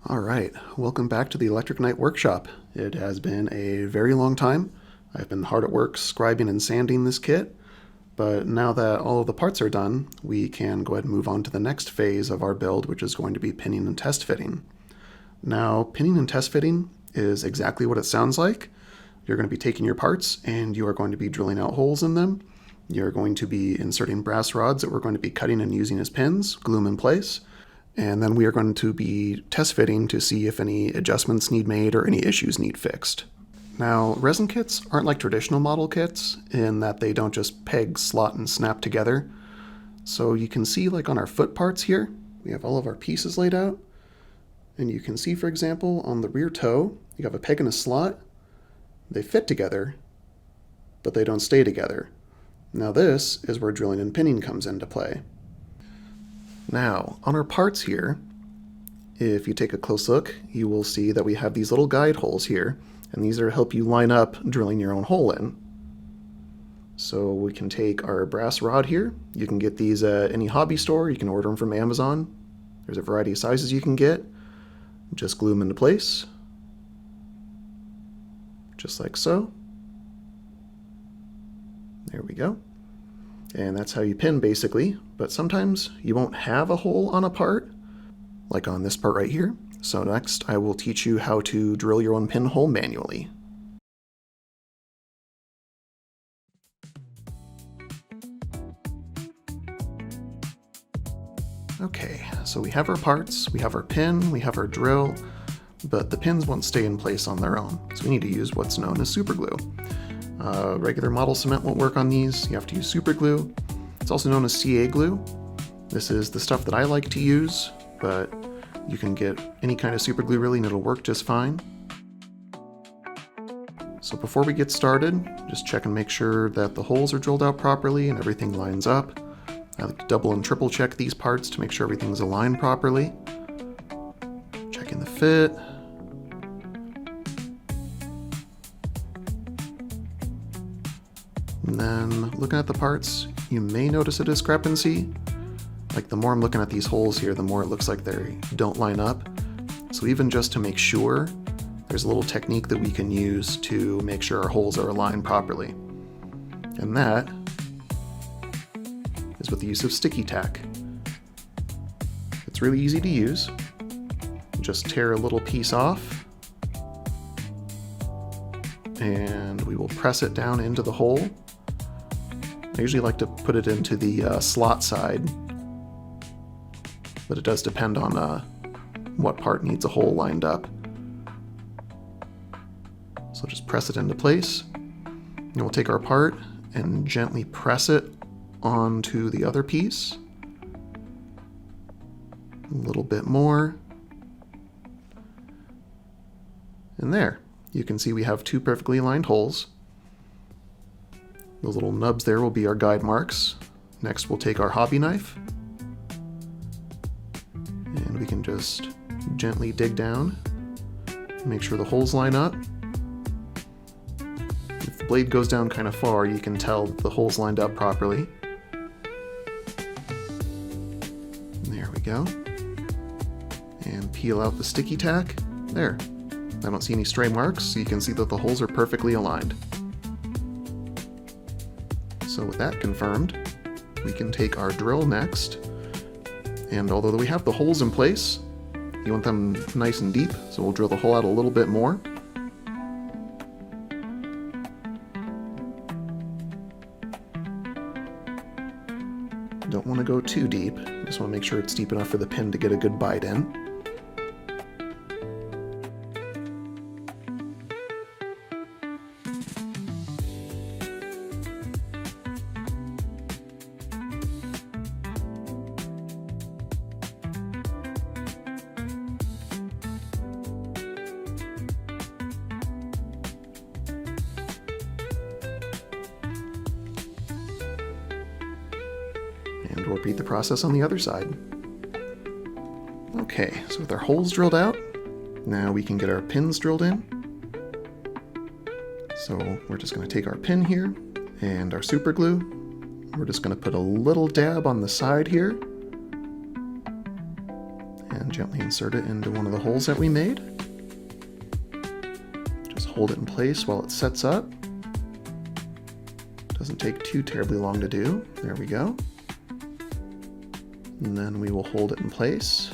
Alright, welcome back to the Electric Knight Workshop. It has been a very long time. I've been hard at work scribing and sanding this kit, but now that all of the parts are done, we can go ahead and move on to the next phase of our build, which is going to be pinning and test fitting. Now, pinning and test fitting is exactly what it sounds like. You're going to be taking your parts and you are going to be drilling out holes in them. You're going to be inserting brass rods that we're going to be cutting and using as pins, glue them in place. And then we are going to be test fitting to see if any adjustments need made or any issues need fixed. Now, resin kits aren't like traditional model kits in that they don't just peg, slot, and snap together. So you can see like on our foot parts here, we have all of our pieces laid out. And you can see, for example, on the rear toe, you have a peg and a slot. They fit together, but they don't stay together. Now this is where drilling and pinning comes into play. Now, on our parts here, if you take a close look, you will see that we have these little guide holes here, and these are to help you line up drilling your own hole in. So we can take our brass rod here. You can get these at any hobby store. You can order them from Amazon. There's a variety of sizes you can get. Just glue them into place, just like so. There we go. And that's how you pin, basically. But sometimes you won't have a hole on a part, like on this part right here. So next I will teach you how to drill your own pinhole manually. Okay, so we have our parts, we have our pin, we have our drill, but the pins won't stay in place on their own. So we need to use what's known as super glue. Regular model cement won't work on these. You have to use super glue. It's also known as CA glue. This is the stuff that I like to use, but you can get any kind of super glue really and it'll work just fine. So before we get started, just check and make sure that the holes are drilled out properly and everything lines up. I like to double and triple check these parts to make sure everything's aligned properly. Checking the fit. And then looking at the parts, you may notice a discrepancy. Like the more I'm looking at these holes here, the more it looks like they don't line up. So even just to make sure, there's a little technique that we can use to make sure our holes are aligned properly. And that is with the use of sticky tack. It's really easy to use. Just tear a little piece off, and we will press it down into the hole. I usually like to put it into the slot side, but it does depend on what part needs a hole lined up. So just press it into place, and we'll take our part and gently press it onto the other piece. A little bit more. And there, you can see we have two perfectly aligned holes. Those little nubs there will be our guide marks. Next we'll take our hobby knife and we can just gently dig down, make sure the holes line up. If the blade goes down kind of far, you can tell the holes lined up properly. There we go. And peel out the sticky tack. There. I don't see any stray marks, so you can see that the holes are perfectly aligned. So with that confirmed, we can take our drill next, and although we have the holes in place, you want them nice and deep, so we'll drill the hole out a little bit more. Don't want to go too deep, just want to make sure it's deep enough for the pin to get a good bite in. And we'll repeat the process on the other side. Okay, so with our holes drilled out, now we can get our pins drilled in. So we're just going to take our pin here and our super glue. We're just going to put a little dab on the side here and Gently insert it into one of the holes that we made. Just hold it in place while it sets up. Doesn't take too terribly long to do. There we go. And then we will hold it in place.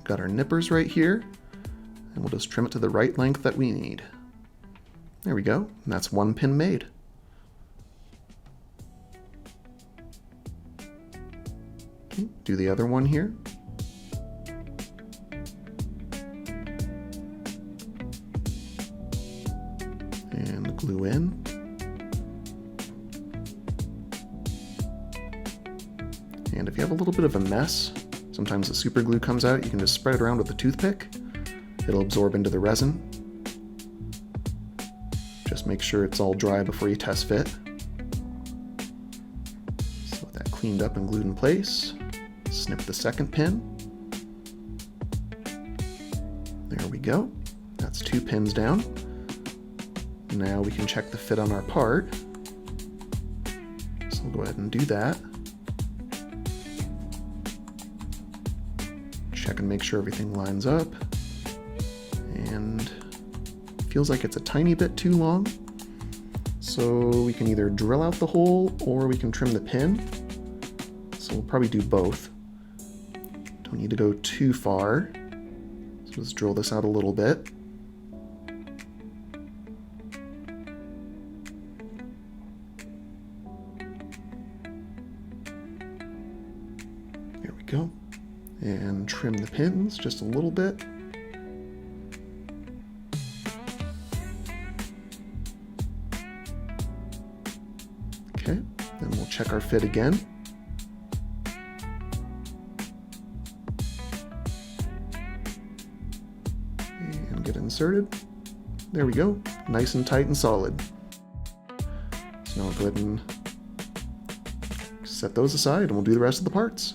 Got our nippers right here, and we'll just trim it to the right length that we need. There we go, and that's one pin made. Okay, do the other one here. And glue in. And if you have a little bit of a mess, sometimes the super glue comes out, you can just spread it around with a toothpick. It'll absorb into the resin. Just make sure it's all dry before you test fit. So with that cleaned up and glued in place, snip the second pin. There we go. That's 2 pins down. Now we can check the fit on our part. So we'll go ahead and do that. Check and make sure everything lines up. And feels like it's a tiny bit too long. So we can either drill out the hole or we can trim the pin. So we'll probably do both. Don't need to go too far. So let's drill this out a little bit. There we go. And trim the pins just a little bit. Okay, then we'll check our fit again. And get inserted. There we go, nice and tight and solid. So now I'll go ahead and set those aside and we'll do the rest of the parts.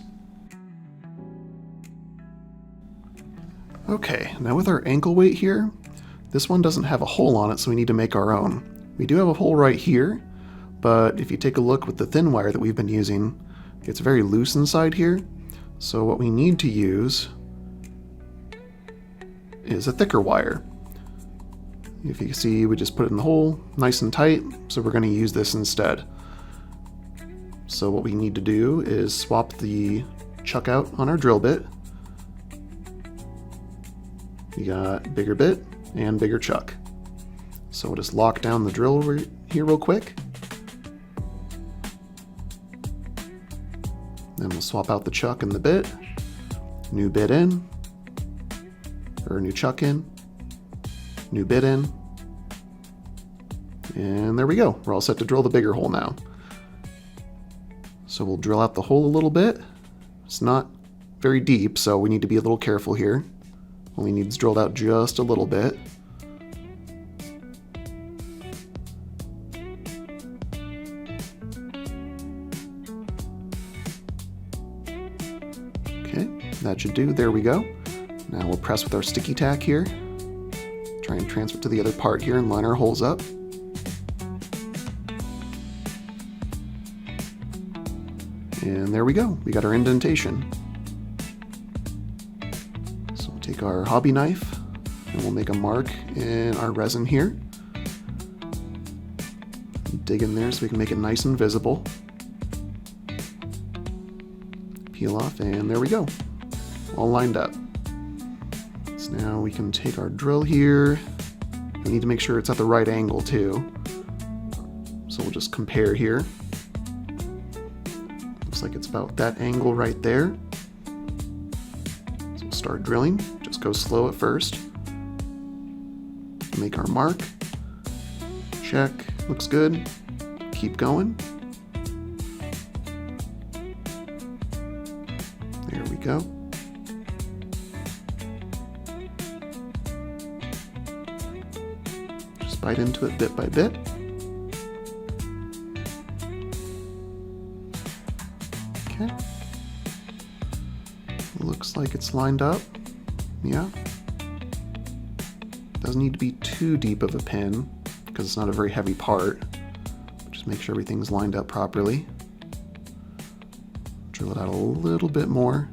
Okay, now with our ankle weight here, this one doesn't have a hole on it, so we need to make our own. We do have a hole right here, but if you take a look with the thin wire that we've been using, it's very loose inside here. So what we need to use is a thicker wire. If you see, we just put it in the hole, nice and tight, so we're going to use this instead. So what we need to do is swap the chuck out on our drill bit. We got bigger bit and bigger chuck. So we'll just lock down the drill here real quick. Then we'll swap out the chuck and the bit. New bit in, or new chuck in, new bit in. And there we go. We're all set to drill the bigger hole now. So we'll drill out the hole a little bit. It's not very deep, so we need to be a little careful here. Only needs drilled out just a little bit. Okay, that should do. There we go. Now we'll press with our sticky tack here. Try and transfer it to the other part here and line our holes up. And there we go. We got our indentation. Take our hobby knife and we'll make a mark in our resin here. Dig in there so we can make it nice and visible. Peel off and there we go. All lined up. So now we can take our drill here. We need to make sure it's at the right angle too. So we'll just compare here. Looks like it's about that angle right there. So we'll start drilling. Just go slow at first. Make our mark. Check. Looks good. Keep going. There we go. Just bite into it bit by bit. Okay. Looks like it's lined up. Yeah. Doesn't need to be too deep of a pin because it's not a very heavy part. Just make sure everything's lined up properly. Drill it out a little bit more.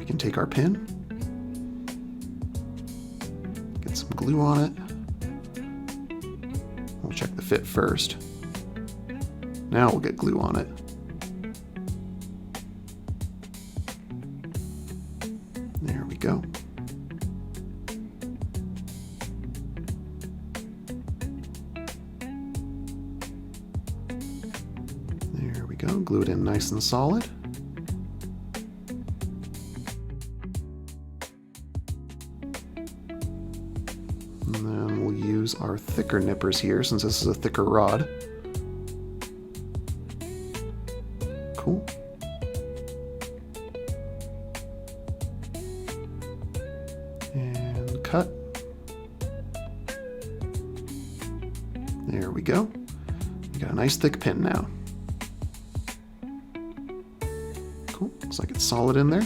we can take our pin, get some glue on it. We'll check the fit first. Now we'll get glue on it. There we go. There we go, glue it in nice and solid. And then we'll use our thicker nippers here since this is a thicker rod. Cool. And cut. There we go. We got a nice thick pin now. Cool. Looks like it's solid in there.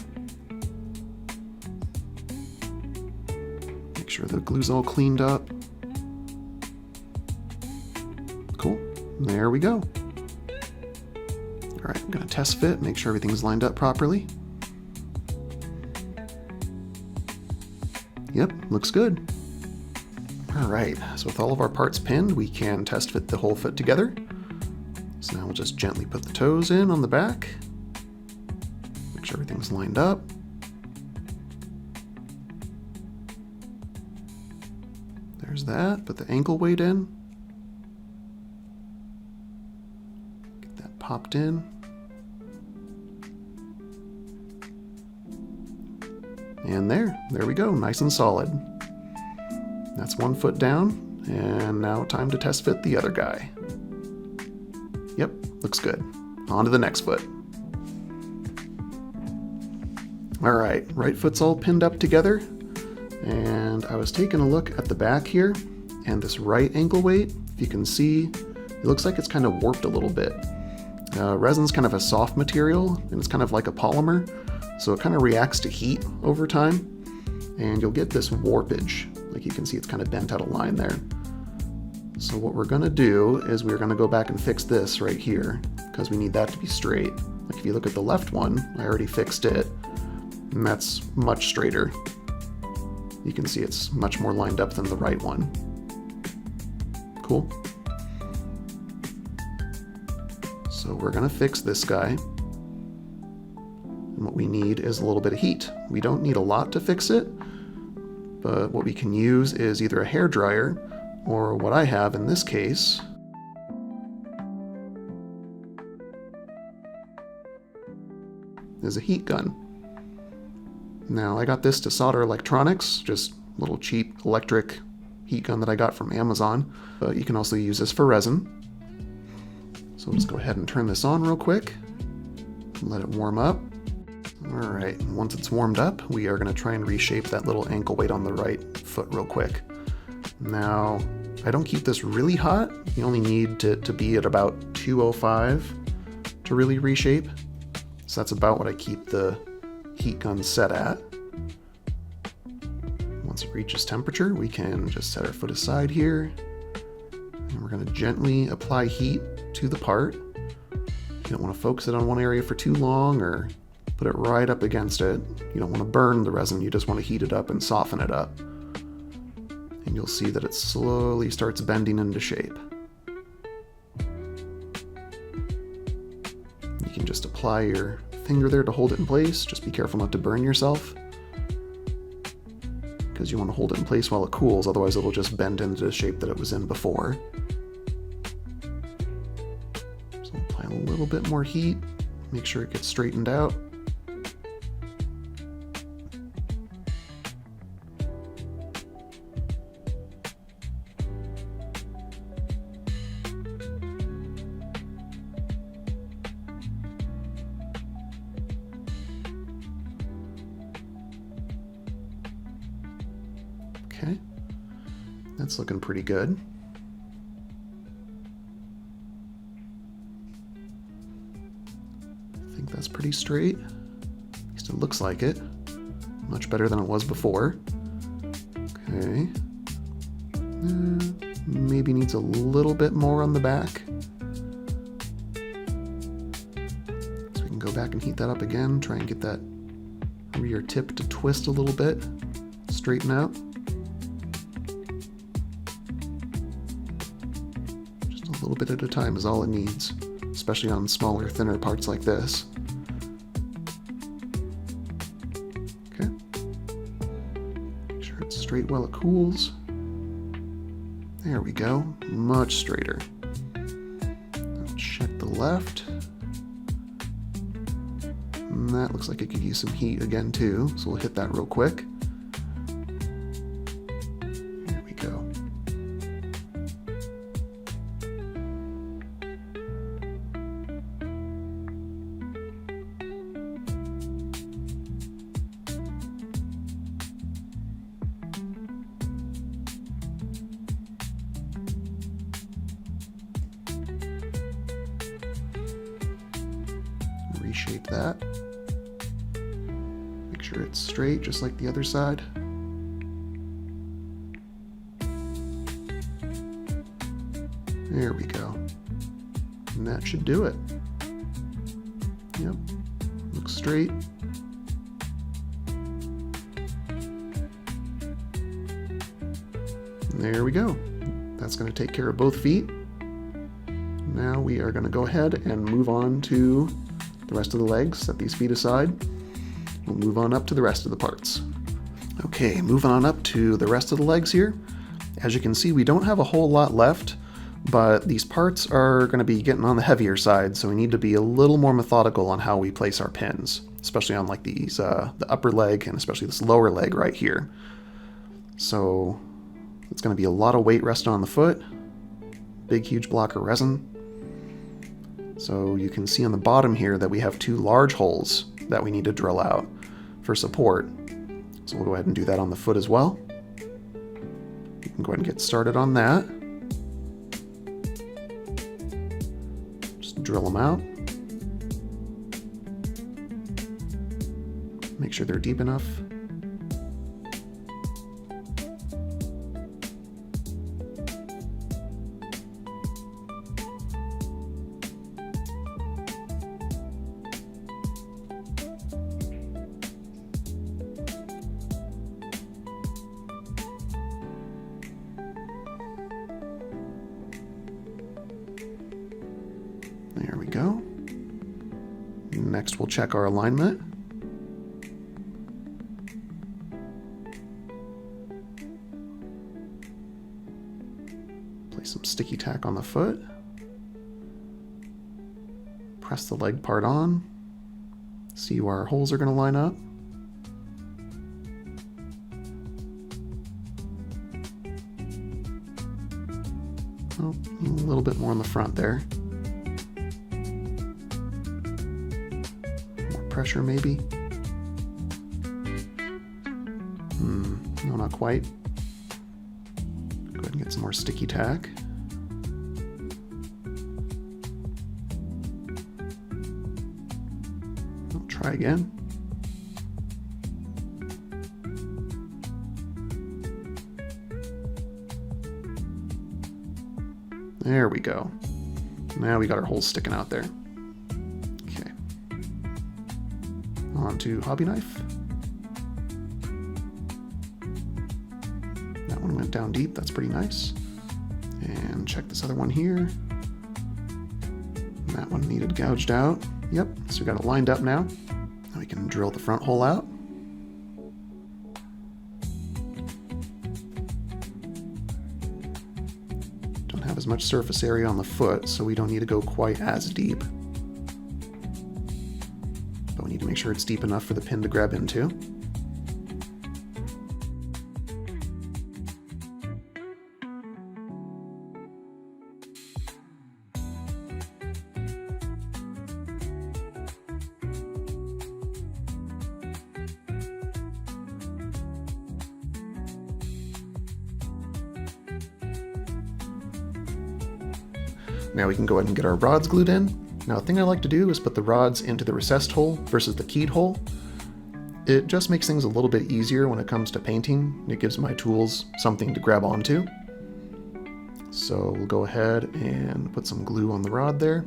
Make sure the glue's all cleaned up. Cool. There we go. All right, I'm going to test fit, make sure everything's lined up properly. Yep, looks good. All right, so with all of our parts pinned, we can test fit the whole foot together. So now we'll just gently put the toes in on the back. Make sure everything's lined up. There's that, put the ankle weight in. Get that popped in. And there we go, nice and solid. That's one foot down, and now time to test fit the other guy. Yep, looks good. On to the next foot. All right foot's all pinned up together, and I was taking a look at the back here, and this right ankle weight, if you can see, it looks like it's kind of warped a little bit. Resin's kind of a soft material, and it's kind of like a polymer, so it kind of reacts to heat over time, and you'll get this warpage. Like you can see, it's kind of bent out of line there. So what we're gonna do is we're gonna go back and fix this right here, because we need that to be straight. Like if you look at the left one, I already fixed it, and that's much straighter. You can see it's much more lined up than the right one. Cool. So we're gonna fix this guy. And what we need is a little bit of heat. We don't need a lot to fix it, but what we can use is either a hair dryer, or what I have in this case is a heat gun. Now I got this to solder electronics, just a little cheap electric heat gun that I got from Amazon, but you can also use this for resin. So let's go ahead and turn this on real quick and let it warm up. All right, once it's warmed up, we are going to try and reshape that little ankle weight on the right foot real quick. Now, I don't keep this really hot. You only need to be at about 205 to really reshape. So that's about what I keep the heat gun set at. Once it reaches temperature, we can just set our foot aside here. And we're going to gently apply heat to the part. You don't want to focus it on one area for too long or put it right up against it. You don't want to burn the resin, you just want to heat it up and soften it up. And you'll see that it slowly starts bending into shape. You can just apply your finger there to hold it in place. Just be careful not to burn yourself, because you want to hold it in place while it cools, otherwise it'll just bend into the shape that it was in before. So apply a little bit more heat, make sure it gets straightened out. Okay, that's looking pretty good. I think that's pretty straight. At least it looks like it. Much better than it was before. Okay. Maybe needs a little bit more on the back. So we can go back and heat that up again, try and get that for your tip to twist a little bit, straighten out. Just a little bit at a time is all it needs, especially on smaller, thinner parts like this. Okay. Make sure it's straight while it cools. There we go, much straighter. Check the left. And that looks like it could use some heat again too, so we'll hit that real quick. Here we go. Reshape that. Make sure it's straight, just like the other side. There we go. And that should do it. Yep. Looks straight. There we go. That's going to take care of both feet. Now we are going to go ahead and move on to the rest of the legs. Set these feet aside. We'll move on up to the rest of the parts. Okay, moving on up to the rest of the legs here. As you can see, we don't have a whole lot left, but these parts are going to be getting on the heavier side, so we need to be a little more methodical on how we place our pins, especially on like these, the upper leg and especially this lower leg right here. So it's going to be a lot of weight resting on the foot. Big, huge block of resin. So you can see on the bottom here that we have two large holes that we need to drill out for support. So we'll go ahead and do that on the foot as well. You can go ahead and get started on that. Just drill them out. Make sure they're deep enough. There we go. Next we'll check our alignment. Place some sticky tack on the foot. Press the leg part on. See where our holes are going to line up. Oh, a little bit more on the front there. Pressure maybe? No, not quite. Go ahead and get some more sticky tack. I'll try again. There we go. Now we got our holes sticking out there. Onto hobby knife. That one went down deep, that's pretty nice. And check this other one here. That one needed gouged out. Yep, so we got it lined up now. Now we can drill the front hole out. Don't have as much surface area on the foot, so we don't need to go quite as deep. But we need to make sure it's deep enough for the pin to grab into. Now we can go ahead and get our rods glued in. Now, a thing I like to do is put the rods into the recessed hole versus the keyed hole. It just makes things a little bit easier when it comes to painting. It gives my tools something to grab onto. So we'll go ahead and put some glue on the rod there.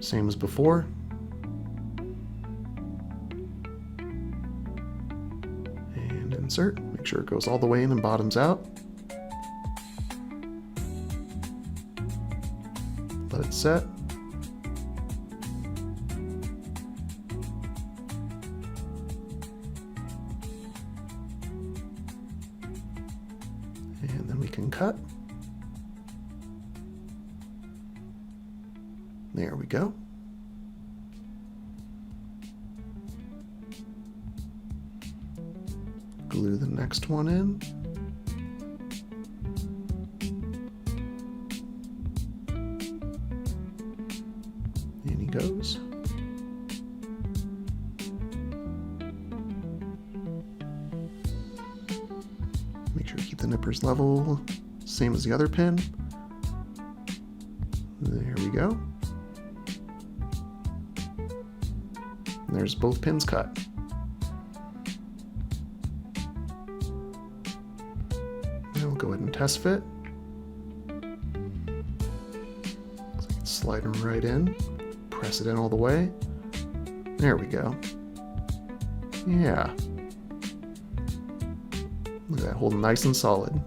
Same as before. insert. Make sure it goes all the way in and bottoms out. Let it set. And then we can cut. There we go. Glue the next one in. In he goes. Make sure to keep the nippers level, same as the other pin. There we go. And there's both pins cut. Now we'll go ahead and test fit. Looks like it's sliding right in. Press it in all the way. There we go. Yeah. Look at that, holding nice and solid.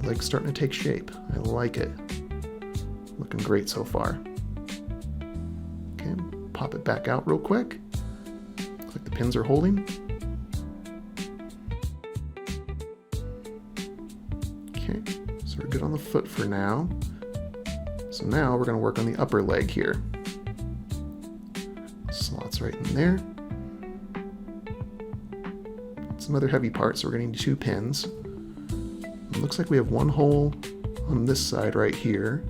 Leg's starting to take shape. I like it. Looking great so far. Okay, pop it back out real quick. Looks like the pins are holding. Okay, so we're good on the foot for now. So now we're going to work on the upper leg here. Slots right in there. It's another heavy part, so we're going to need 2 pins. It looks like we have one hole on this side right here.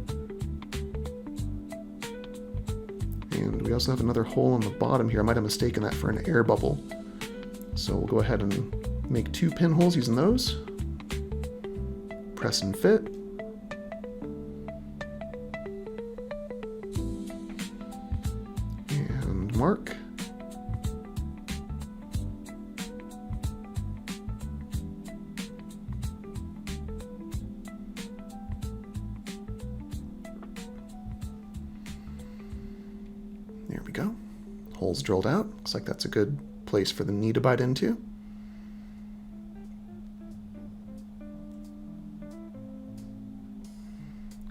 And we also have another hole on the bottom here. I might have mistaken that for an air bubble. So we'll go ahead and make 2 pinholes using those. Press and fit. And mark. There we go. Holes drilled out. Looks like that's a good place for the knee to bite into.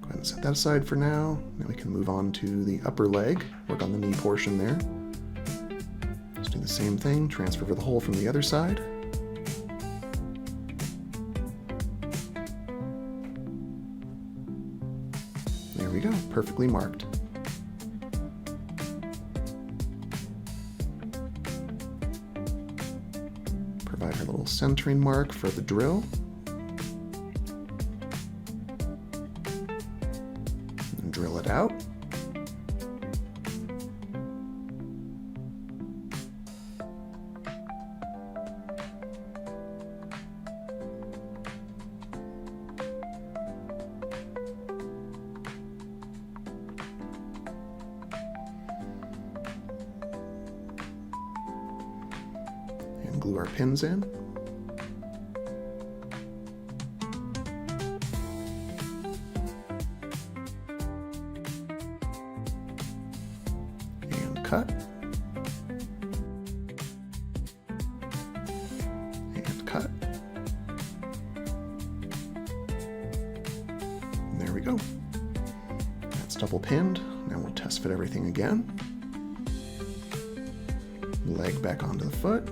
Go ahead and set that aside for now. Now we can move on to the upper leg, work on the knee portion there. Let's do the same thing, transfer the hole from the other side. There we go, perfectly marked. Provide our little centering mark for the drill. And drill it out. And glue our pins in. And cut. And cut. And there we go. That's double pinned. Now we'll test fit everything again. Leg back onto the foot.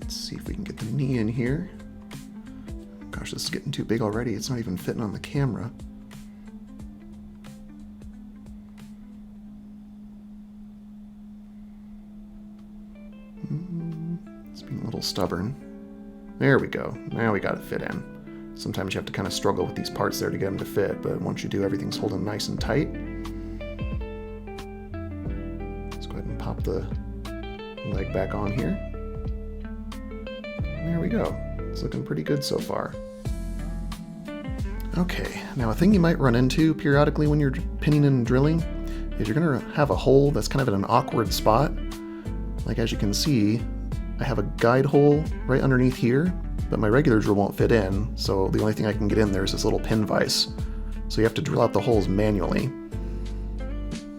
See if we can get the knee in here. Gosh, this is getting too big already. It's not even fitting on the camera. It's being a little stubborn. There we go. Now we got it fit in. Sometimes you have to kind of struggle with these parts there to get them to fit, but once you do, everything's holding nice and tight. Let's go ahead and pop the leg back on here. There we go. It's looking pretty good so far. Okay, now a thing you might run into periodically when you're pinning and drilling is you're going to have a hole that's kind of in an awkward spot. Like as you can see, I have a guide hole right underneath here, but my regular drill won't fit in, so the only thing I can get in there is this little pin vise. So you have to drill out the holes manually.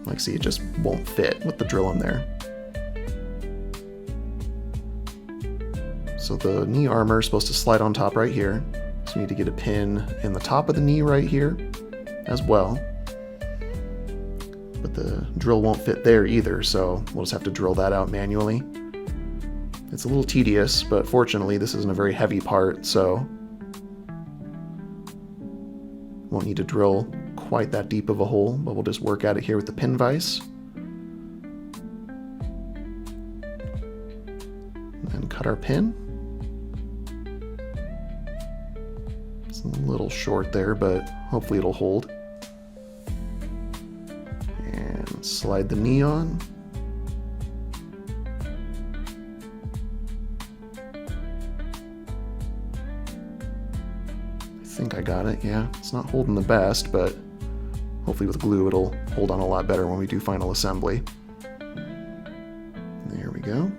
Like, see, it just won't fit with the drill in there. So the knee armor is supposed to slide on top right here. So we need to get a pin in the top of the knee right here as well. But the drill won't fit there either, so we'll just have to drill that out manually. It's a little tedious, but fortunately this isn't a very heavy part, so won't need to drill quite that deep of a hole, but we'll just work at it here with the pin vise. And then cut our pin. It's a little short there, but hopefully it'll hold. And slide the knee on. I think I got it, yeah. It's not holding the best, but hopefully with glue it'll hold on a lot better when we do final assembly. There we go.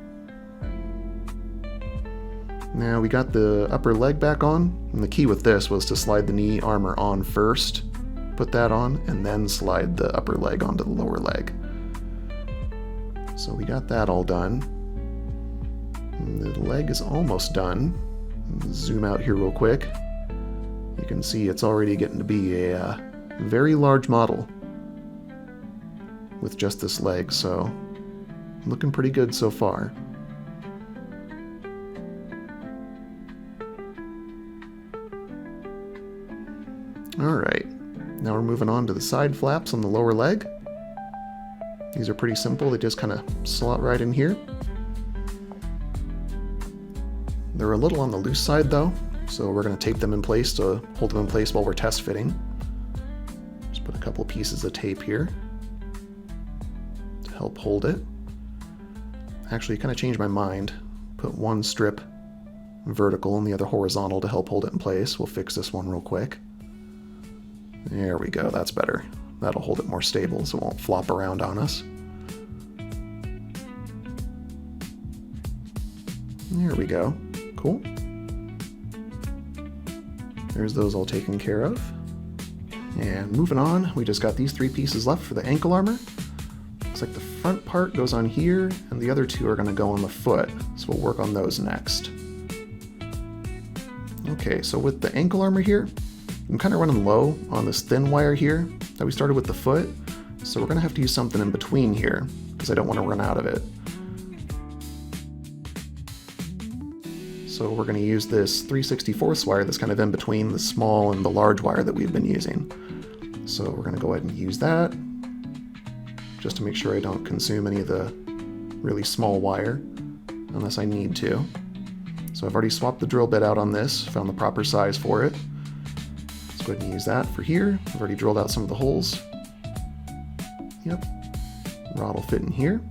Now we got the upper leg back on, and the key with this was to slide the knee armor on first, put that on, and then slide the upper leg onto the lower leg. So we got that all done. And the leg is almost done. Zoom out here real quick. You can see it's already getting to be a very large model with just this leg, so looking pretty good so far. Alright, now we're moving on to the side flaps on the lower leg. These are pretty simple, they just kind of slot right in here. They're a little on the loose side though, so we're going to tape them in place to hold them in place while we're test fitting. Just put a couple pieces of tape here to help hold it. Actually, kind of changed my mind. Put one strip vertical and the other horizontal to help hold it in place. We'll fix this one real quick. There we go, that's better. That'll hold it more stable so it won't flop around on us. There we go. Cool. There's those all taken care of. And moving on, we just got these three pieces left for the ankle armor. Looks like the front part goes on here, and the other two are going to go on the foot, so we'll work on those next. Okay, so with the ankle armor here, I'm kind of running low on this thin wire here that we started with the foot, so we're going to have to use something in between here, because I don't want to run out of it. So we're going to use this 3/64 wire that's kind of in between the small and the large wire that we've been using. So we're going to go ahead and use that, just to make sure I don't consume any of the really small wire, unless I need to. So I've already swapped the drill bit out on this, found the proper size for it. Let's go ahead and use that for here. I've already drilled out some of the holes. Yep, rod will fit in here.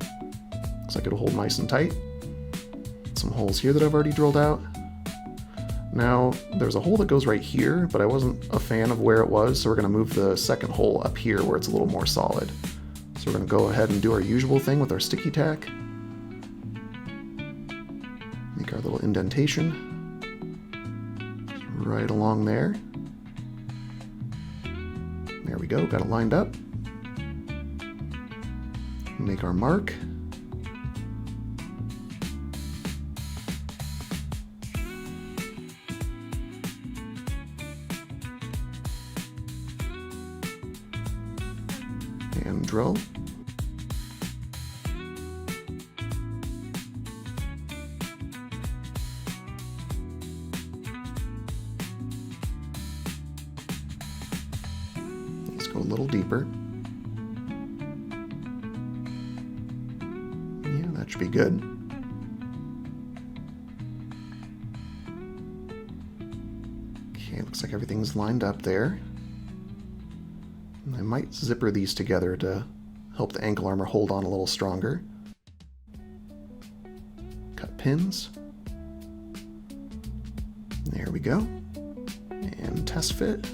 Looks like it'll hold nice and tight. Some holes here that I've already drilled out. Now, there's a hole that goes right here, but I wasn't a fan of where it was, so we're going to move the second hole up here where it's a little more solid. So we're going to go ahead and do our usual thing with our sticky tack. Make our little indentation right along there. There we go, got it lined up. Make our mark. And drill. Let's go a little deeper. Yeah, that should be good. Okay, looks like everything's lined up there. I might zipper these together to help the ankle armor hold on a little stronger. Cut pins. There we go. And test fit.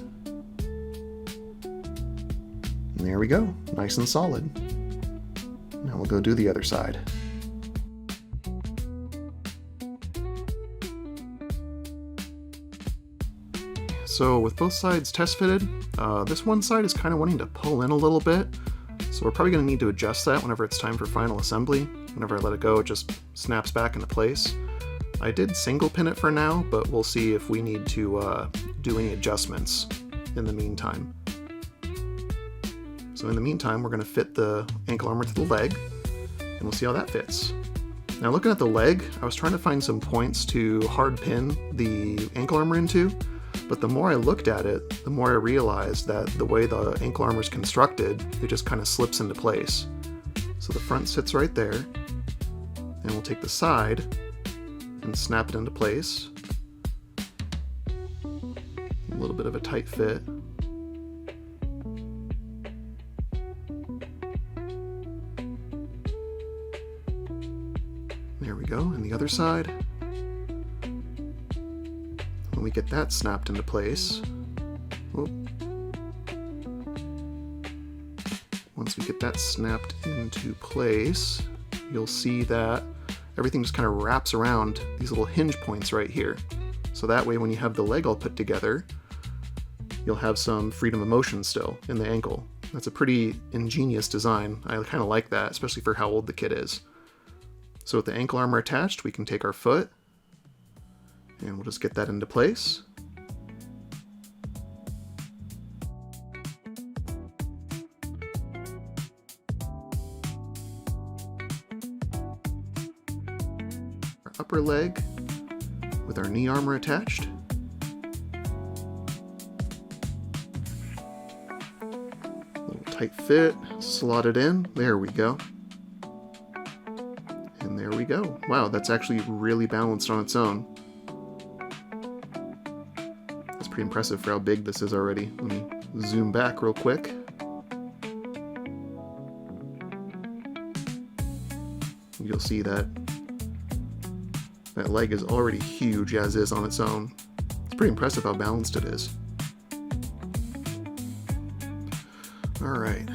And there we go, nice and solid. Now we'll go do the other side. So with both sides test fitted, this one side is kind of wanting to pull in a little bit, So we're probably going to need to adjust that whenever it's time for final assembly. Whenever I let it go, it just snaps back into place. I did single pin it for now, but we'll see if we need to do any adjustments in the meantime. So in the meantime, we're going to fit the ankle armor to the leg, and we'll see how that fits. Now looking at the leg, I was trying to find some points to hard pin the ankle armor into, but the more I looked at it, the more I realized that the way the ankle armor is constructed, it just kind of slips into place. So the front sits right there, and we'll take the side and snap it into place. A little bit of a tight fit. There we go, and the other side. When we get that snapped into place, once we get that snapped into place, you'll see that everything just kind of wraps around these little hinge points right here. So that way when you have the leg all put together, you'll have some freedom of motion still in the ankle. That's a pretty ingenious design. I kind of like that, especially for how old the kit is. So with the ankle armor attached, we can take our foot and we'll just get that into place. Our upper leg with our knee armor attached. A little tight fit, slot it in. There we go. And there we go. Wow, that's actually really balanced on its own. That's pretty impressive for how big this is already. Let me zoom back real quick. You'll see that that leg is already huge as is on its own. It's pretty impressive how balanced it is. Alright,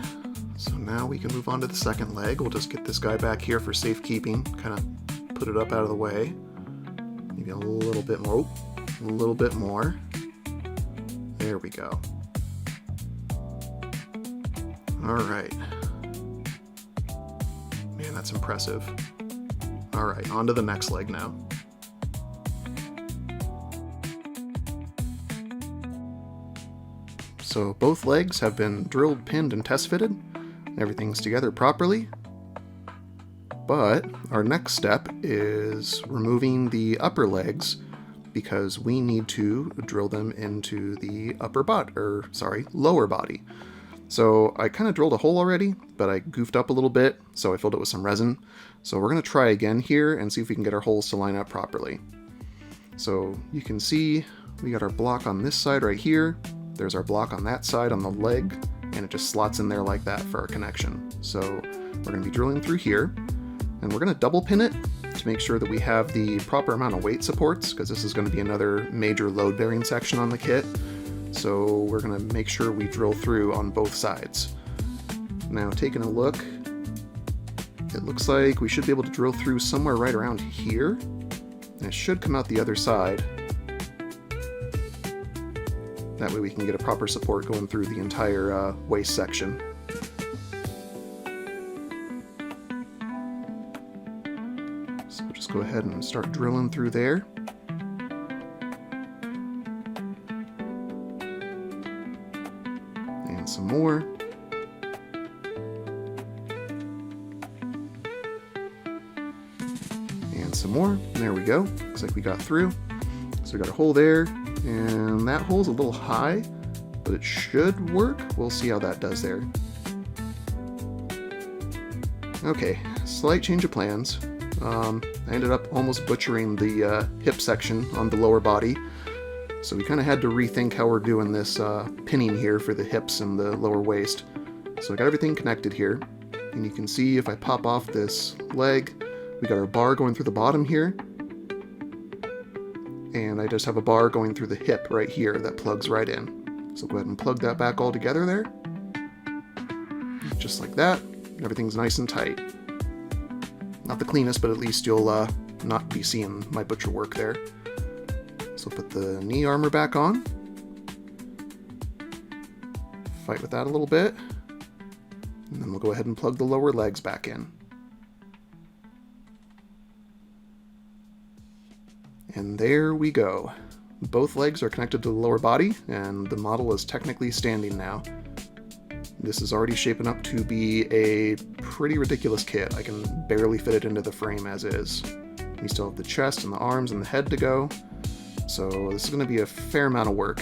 so now we can move on to the second leg. We'll just get this guy back here for safekeeping, kind of put it up out of the way. Maybe a little bit more. Oh, a little bit more. There we go. Alright. Man, that's impressive. Alright, on to the next leg now. So both legs have been drilled, pinned, and test fitted. Everything's together properly. But our next step is removing the upper legs because we need to drill them into the lower body. So I kind of drilled a hole already, but I goofed up a little bit, so I filled it with some resin. So we're going to try again here and see if we can get our holes to line up properly. So you can see we got our block on this side right here. There's our block on that side on the leg, and it just slots in there like that for our connection. So we're going to be drilling through here, and we're going to double pin it to make sure that we have the proper amount of weight supports, because this is going to be another major load-bearing section on the kit. So we're going to make sure we drill through on both sides. Now taking a look, it looks like we should be able to drill through somewhere right around here, and it should come out the other side. That way we can get a proper support going through the entire waist section. So we'll just go ahead and start drilling through there. And some more. And some more. There we go. Looks like we got through. So we got a hole there. And that hole's a little high, but it should work. We'll see how that does there. Okay, slight change of plans. I ended up almost butchering the hip section on the lower body. So we kind of had to rethink how we're doing this pinning here for the hips and the lower waist. So I got everything connected here. And you can see if I pop off this leg, we got our bar going through the bottom here. And I just have a bar going through the hip right here that plugs right in. So go ahead and plug that back all together there. Just like that. Everything's nice and tight. Not the cleanest, but at least you'll not be seeing my butcher work there. So put the knee armor back on. Fight with that a little bit. And then we'll go ahead and plug the lower legs back in. And there we go. Both legs are connected to the lower body, and the model is technically standing now. This is already shaping up to be a pretty ridiculous kit. I can barely fit it into the frame as is. We still have the chest and the arms and the head to go, so this is going to be a fair amount of work.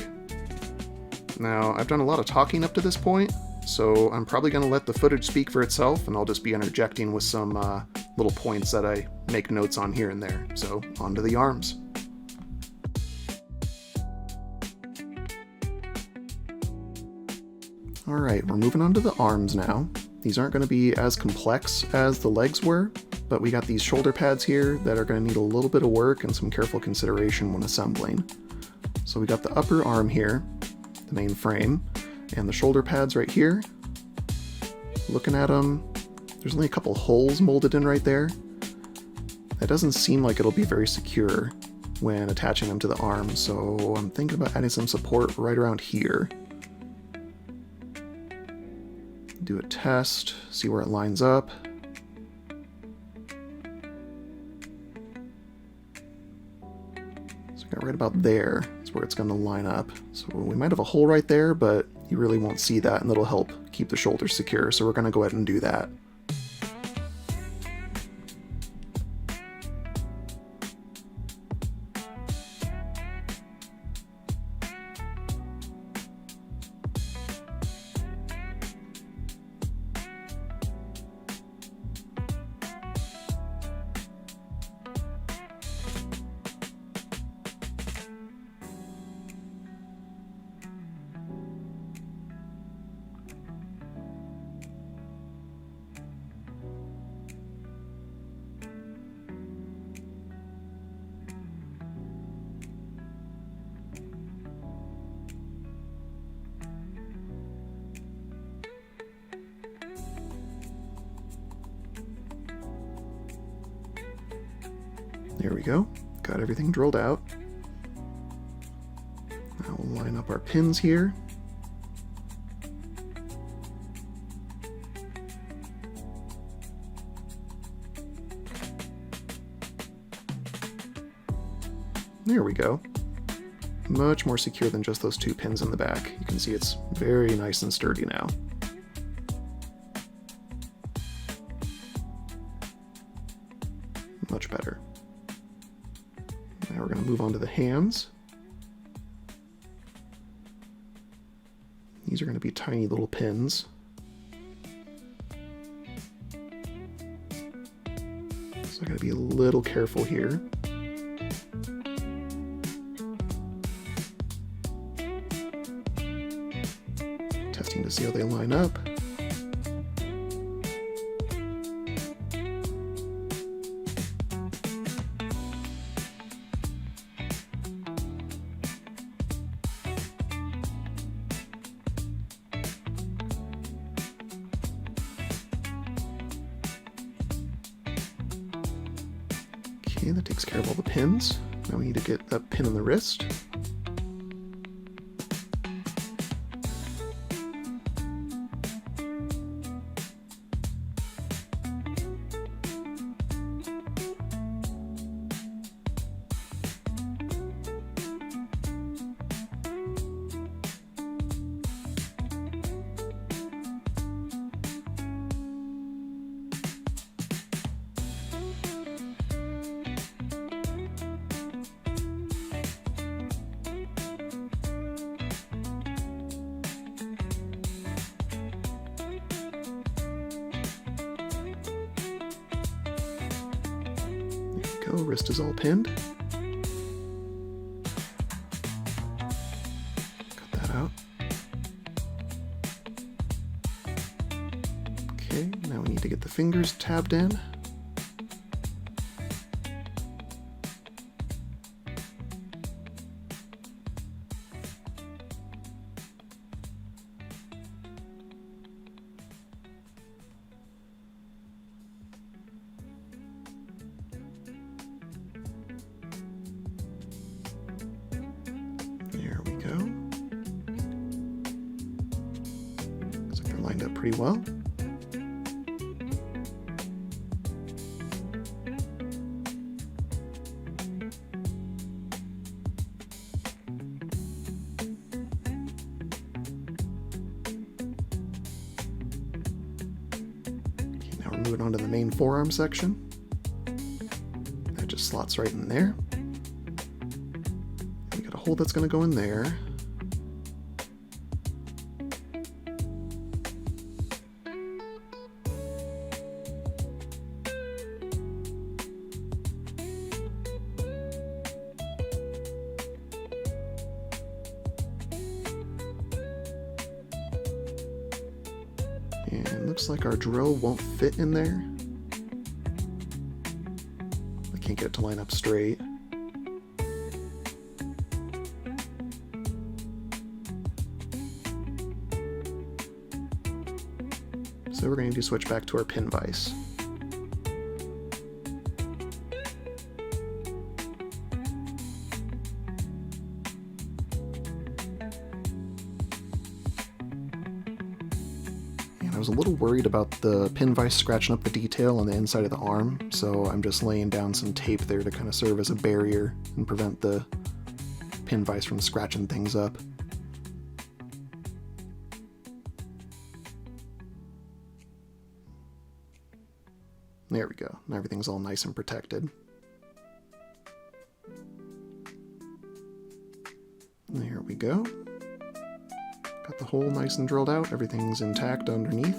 Now, I've done a lot of talking up to this point, so I'm probably going to let the footage speak for itself, and I'll just be interjecting with some little points that I make notes on here and there. So, on to the arms. Alright, we're moving on to the arms now. These aren't going to be as complex as the legs were, but we got these shoulder pads here that are going to need a little bit of work and some careful consideration when assembling. So we got the upper arm here, the main frame, and the shoulder pads right here. Looking at them, there's only a couple holes molded in right there. That doesn't seem like it'll be very secure when attaching them to the arm, so I'm thinking about adding some support right around here. Do a test, see where it lines up. So I got right about there is where it's going to line up. So we might have a hole right there, but you really won't see that, and that'll help keep the shoulders secure. So we're going to go ahead and do that. There we go. Got everything drilled out. Now we'll line up our pins here. There we go. Much more secure than just those two pins in the back. You can see it's very nice and sturdy now. Much better. Now we're going to move on to the hands. These are going to be tiny little pins. So I got to be a little careful here. Testing to see how they line up. Okay, that takes care of all the pins. Now we need to get that pin on the wrist. Go, wrist is all pinned. Cut that out. Okay, now we need to get the fingers tabbed in. There we go. Looks like they're lined up pretty well. moving on to the main forearm section. That just slots right in there. We got a hole that's going to go in there. And looks like our drill won't fit in there. I can't get it to line up straight. So we're going to switch back to our pin vise. I was a little worried about the pin vise scratching up the detail on the inside of the arm, so I'm just laying down some tape there to kind of serve as a barrier and prevent the pin vise from scratching things up. There we go. Now everything's all nice and protected. There we go. Got the hole nice and drilled out, everything's intact underneath.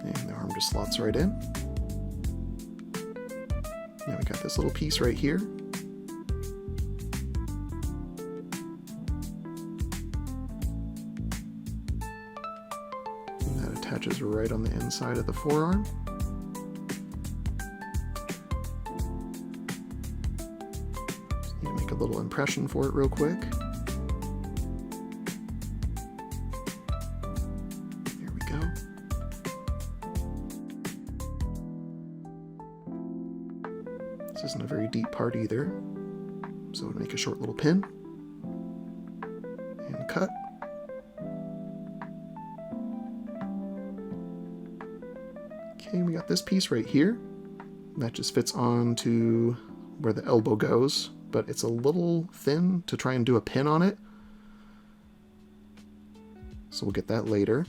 And the arm just slots right in. Now we got this little piece right here. Attaches right on the inside of the forearm. Just need to make a little impression for it real quick. There we go. This isn't a very deep part either, so we'll make a short little pin and cut. Okay, we got this piece right here. That just fits onto where the elbow goes, but it's a little thin to try and do a pin on it. So we'll get that later.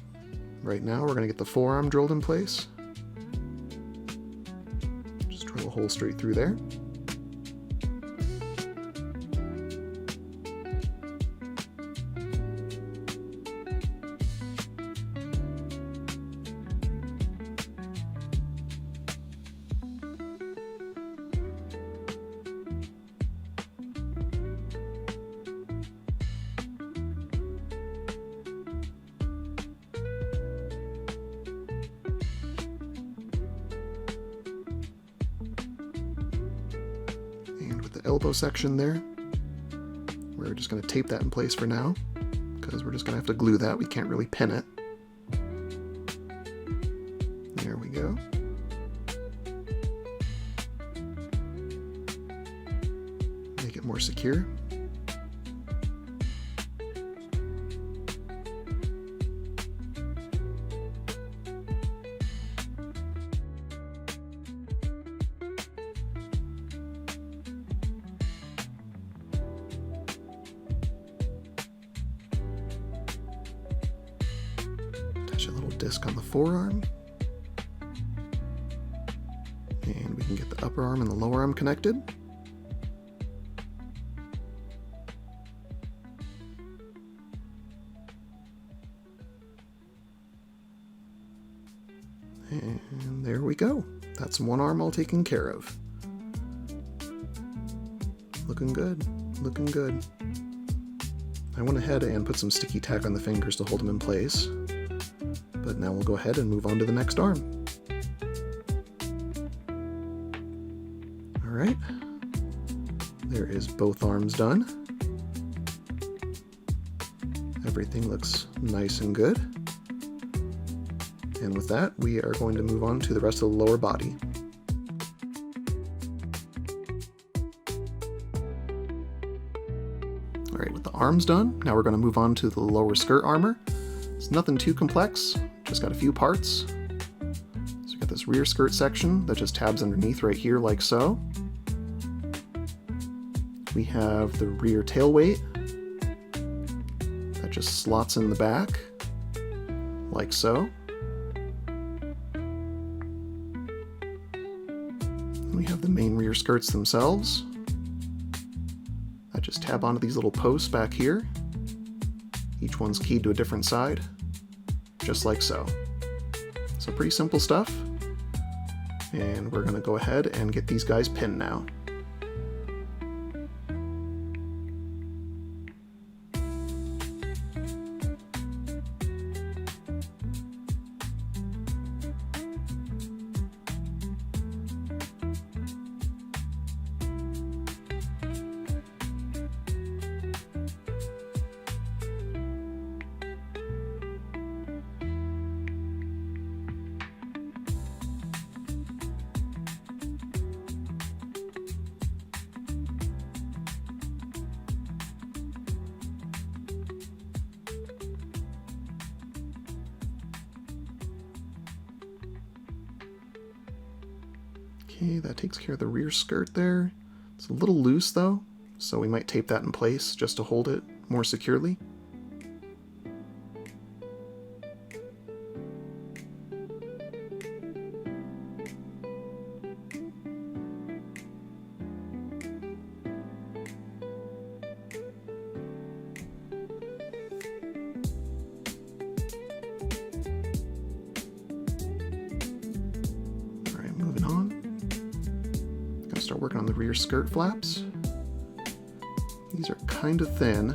Right now we're going to get the forearm drilled in place. Just drill a hole straight through there. Elbow section there. We're just going to tape that in place for now because we're just going to have to glue that. We can't really pin it. There we go. Make it more secure. Attach a little disc on the forearm. And we can get the upper arm and the lower arm connected. And there we go. That's one arm all taken care of. Looking good, looking good. I went ahead and put some sticky tack on the fingers to hold them in place. But now we'll go ahead and move on to the next arm. All right, there is both arms done. Everything looks nice and good. And with that, we are going to move on to the rest of the lower body. All right, with the arms done, now we're going to move on to the lower skirt armor. It's nothing too complex, just got a few parts. So we got this rear skirt section that just tabs underneath right here like so. We have the rear tail weight that just slots in the back like so. We have the main rear skirts themselves that just tab onto these little posts back here. Each one's keyed to a different side, just like so. So pretty simple stuff. And we're going to go ahead and get these guys pinned now. Okay, that takes care of the rear skirt there. It's a little loose though, so we might tape that in place just to hold it more securely. Alright, moving on. Start working on the rear skirt flaps. These are kind of thin,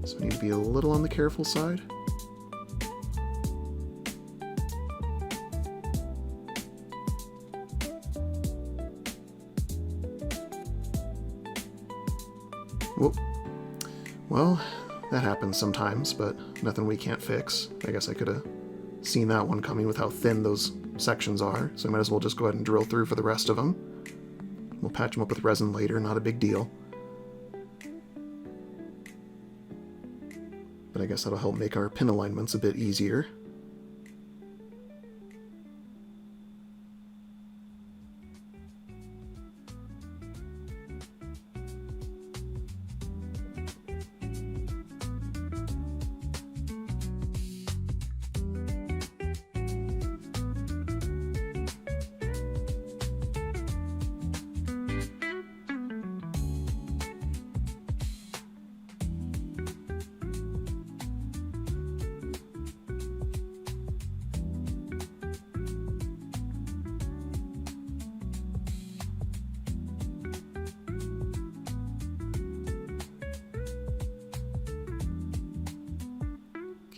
so we need to be a little on the careful side. Whoop. Well, that happens sometimes, but nothing we can't fix. I guess I could have seen that one coming with how thin those sections are, so I might as well just go ahead and drill through for the rest of them. We'll patch them up with resin later, not a big deal. But I guess that'll help make our pin alignments a bit easier.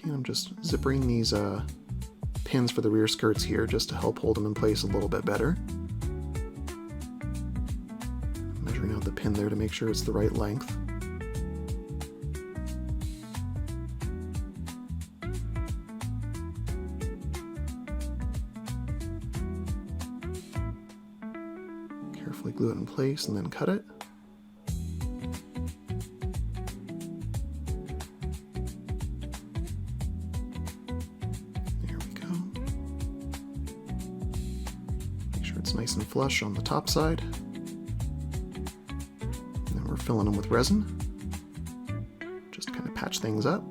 I'm just zippering these pins for the rear skirts here just to help hold them in place a little bit better. Measuring out the pin there to make sure it's the right length. Carefully glue it in place and then cut it. Nice and flush on the top side. And then we're filling them with resin. Just kind of patch things up.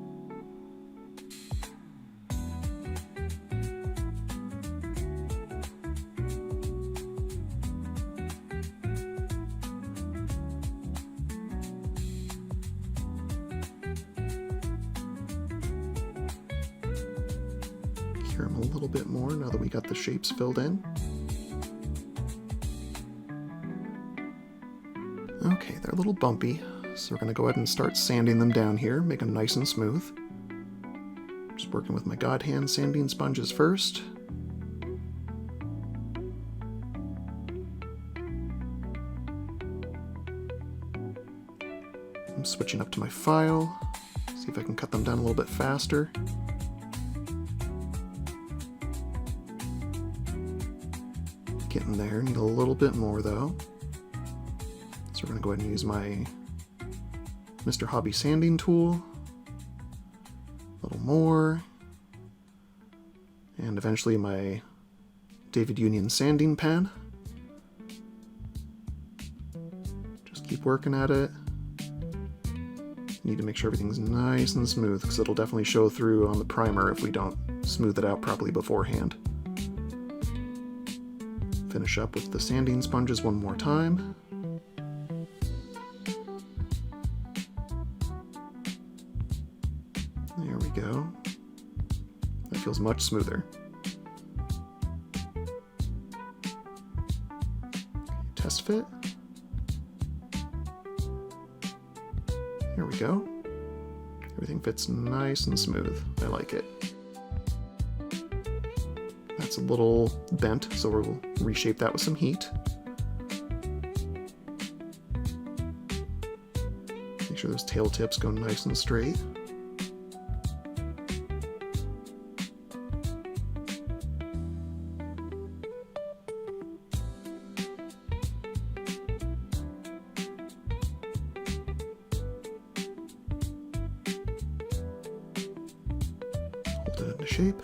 Cure them a little bit more now that we got the shapes filled in. Okay, they're a little bumpy, so we're going to go ahead and start sanding them down here, make them nice and smooth. Just working with my God hand sanding sponges first. I'm switching up to my file, see if I can cut them down a little bit faster. Getting there, need a little bit more though. So we're going to go ahead and use my Mr. Hobby sanding tool. A little more. And eventually my David Union sanding pen. Just keep working at it. Need to make sure everything's nice and smooth because it'll definitely show through on the primer if we don't smooth it out properly beforehand. Finish up with the sanding sponges one more time. There we go. That feels much smoother. Test fit. There we go. Everything fits nice and smooth. I like it. That's a little bent, so we'll reshape that with some heat. Make sure those tail tips go nice and straight. Hold it into shape.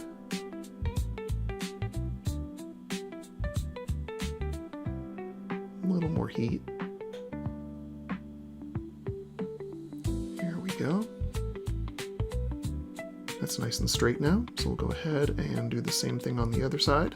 A little more heat. Here we go. That's nice and straight now, so we'll go ahead and do the same thing on the other side.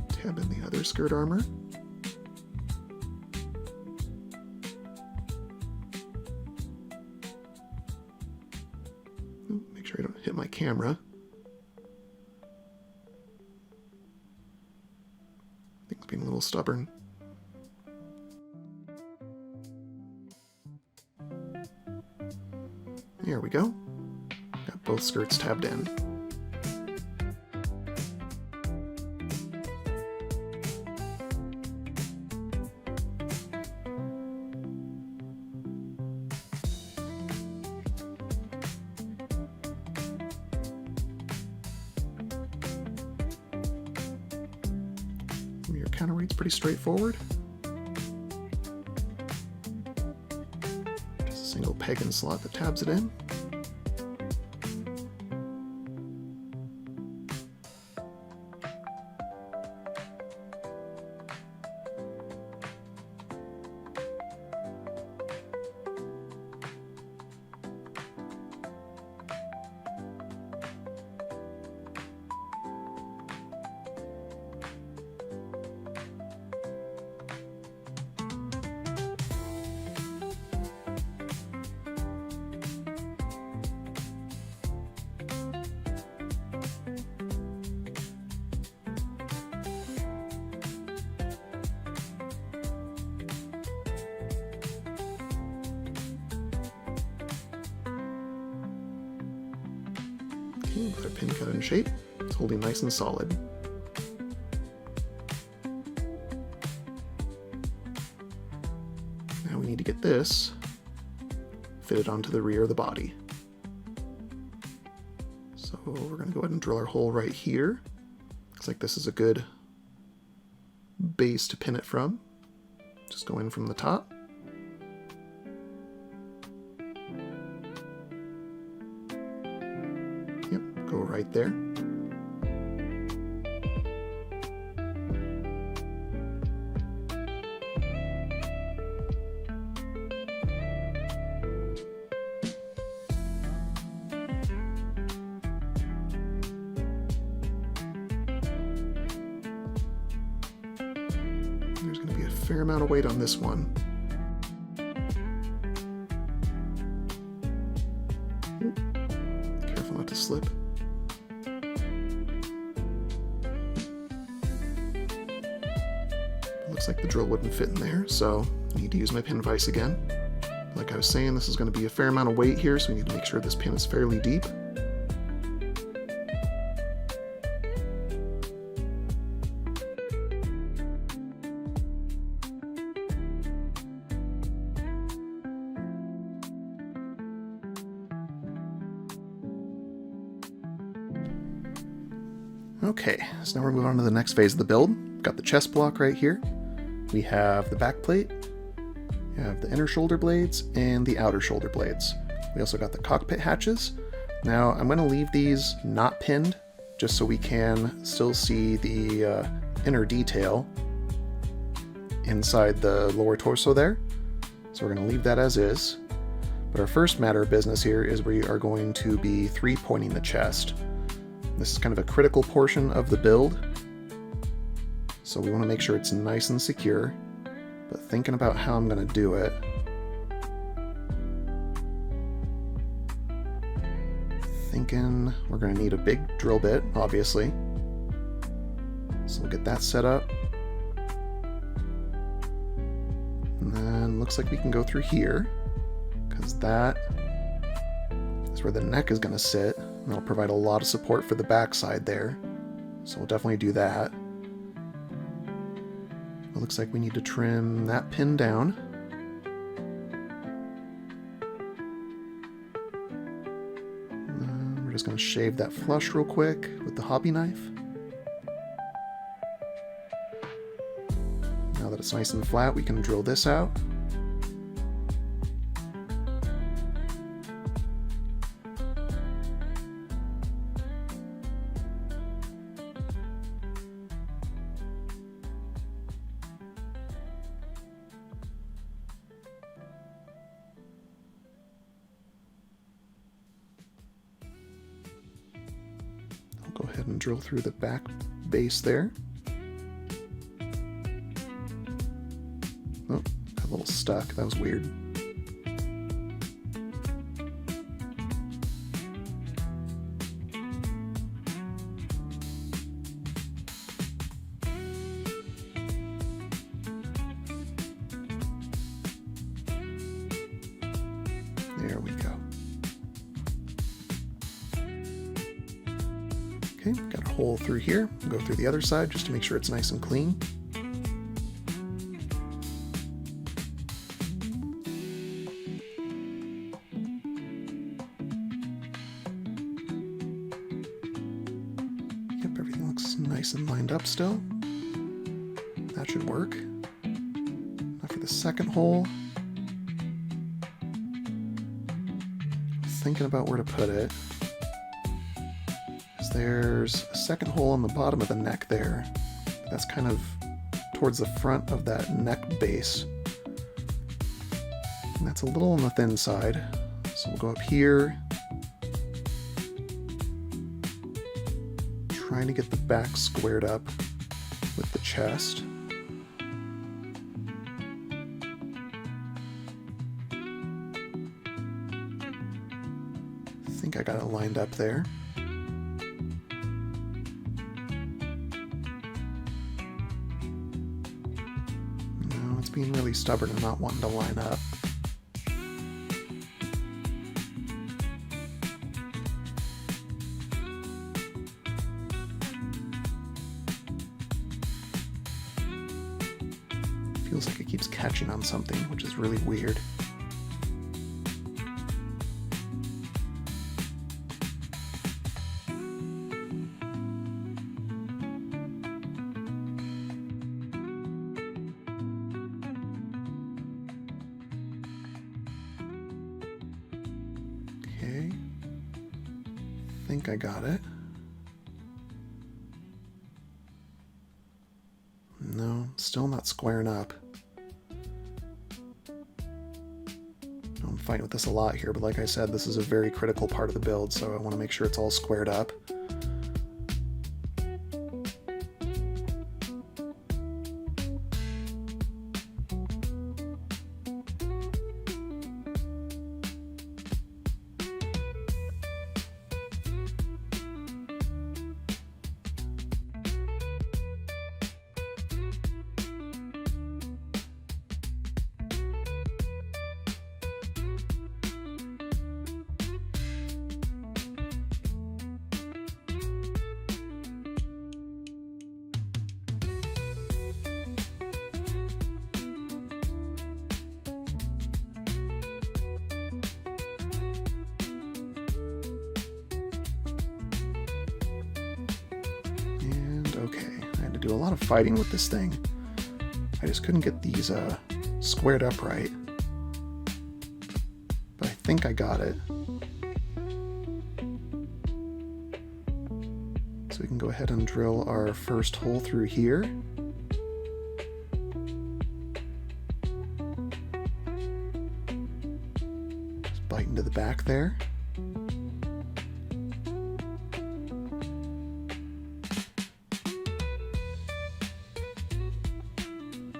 Tab in the other skirt armor. Make sure I don't hit my camera. I think it's being a little stubborn. There we go. Got both skirts tabbed in. Your counterweight's pretty straightforward. Just a single peg and slot that tabs it in. With our pin cut in shape, it's holding nice and solid. Now we need to get this fitted onto the rear of the body. So we're going to go ahead and drill our hole right here. Looks like this is a good base to pin it from. Just go in from the top. Yep, go right there. There's going to be a fair amount of weight on this one. Careful not to slip. Looks like the drill wouldn't fit in there, so I need to use my pin vise again. Like I was saying, this is going to be a fair amount of weight here, so we need to make sure this pin is fairly deep. Okay, so now we're moving on to the next phase of the build. Got the chest block right here. We have the back plate. We have the inner shoulder blades and the outer shoulder blades. We also got the cockpit hatches. Now I'm going to leave these not pinned just so we can still see the inner detail inside the lower torso there. So we're going to leave that as is. But our first matter of business here is we are going to be 3-pointing the chest. This is kind of a critical portion of the build, so we want to make sure it's nice and secure. But thinking about how I'm going to do it, thinking we're going to need a big drill bit, obviously. So we'll get that set up. And then looks like we can go through here, because that is where the neck is going to sit. And it'll provide a lot of support for the backside there. So we'll definitely do that. It looks like we need to trim that pin down. We're just going to shave that flush real quick with the hobby knife. Now that it's nice and flat, we can drill this out. Go ahead and drill through the back base there. Oh, got a little stuck. That was weird. There we go. Okay, got a hole through here. Go through the other side just to make sure it's nice and clean. Yep, everything looks nice and lined up still. That should work. Now for the second hole, thinking about where to put it. There's a second hole on the bottom of the neck there. That's kind of towards the front of that neck base. And that's a little on the thin side. So we'll go up here. Trying to get the back squared up with the chest. I think I got it lined up there. Being really stubborn and not wanting to line up. Feels like it keeps catching on something, which is really weird. Okay, I think I got it. No, still not squaring up. I'm fighting with this a lot here, but like I said, this is a very critical part of the build, so I want to make sure it's all squared up. do a lot of fighting with this thing. I just couldn't get these squared up right. But I think I got it. So we can go ahead and drill our first hole through here. Just bite into the back there.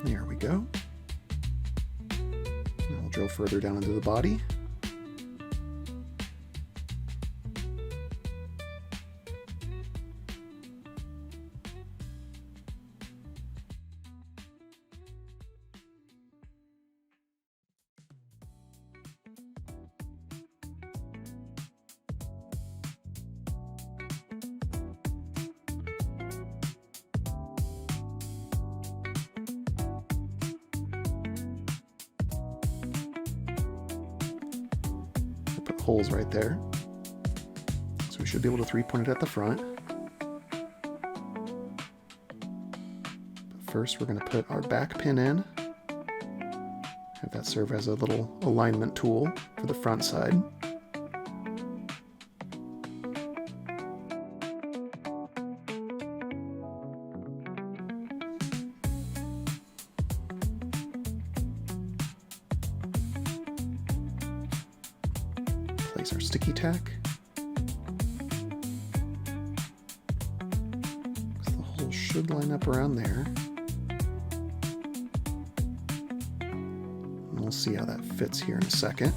There we go. Now we'll drill further down into the body. Put holes right there. So we should be able to 3-point it at the front. But first we're going to put our back pin in. Have that serve as a little alignment tool for the front side. Place our sticky tack. The hole should line up around there. And we'll see how that fits here in a second.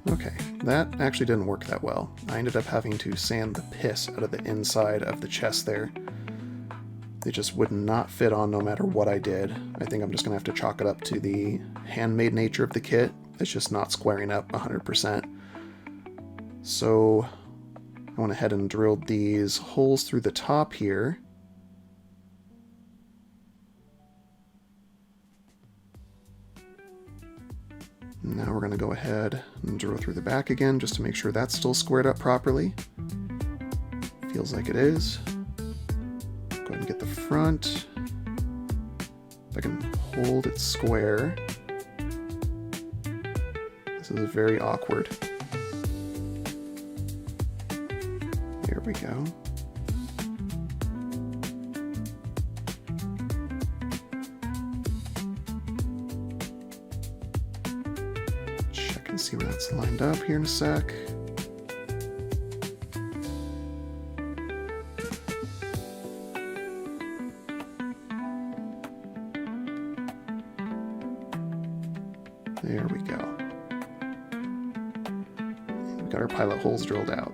Okay, that actually didn't work that well. I ended up having to sand the piss out of the inside of the chest there. It just would not fit on no matter what I did. I think I'm just going to have to chalk it up to the handmade nature of the kit. It's just not squaring up 100%. So I went ahead and drilled these holes through the top here. Now we're going to go ahead and drill through the back again just to make sure that's still squared up properly. Feels like it is. Go ahead and get the front. If I can hold it square. This is very awkward. There we go. Check and see where that's lined up here in a sec. There we go. We got our pilot holes drilled out.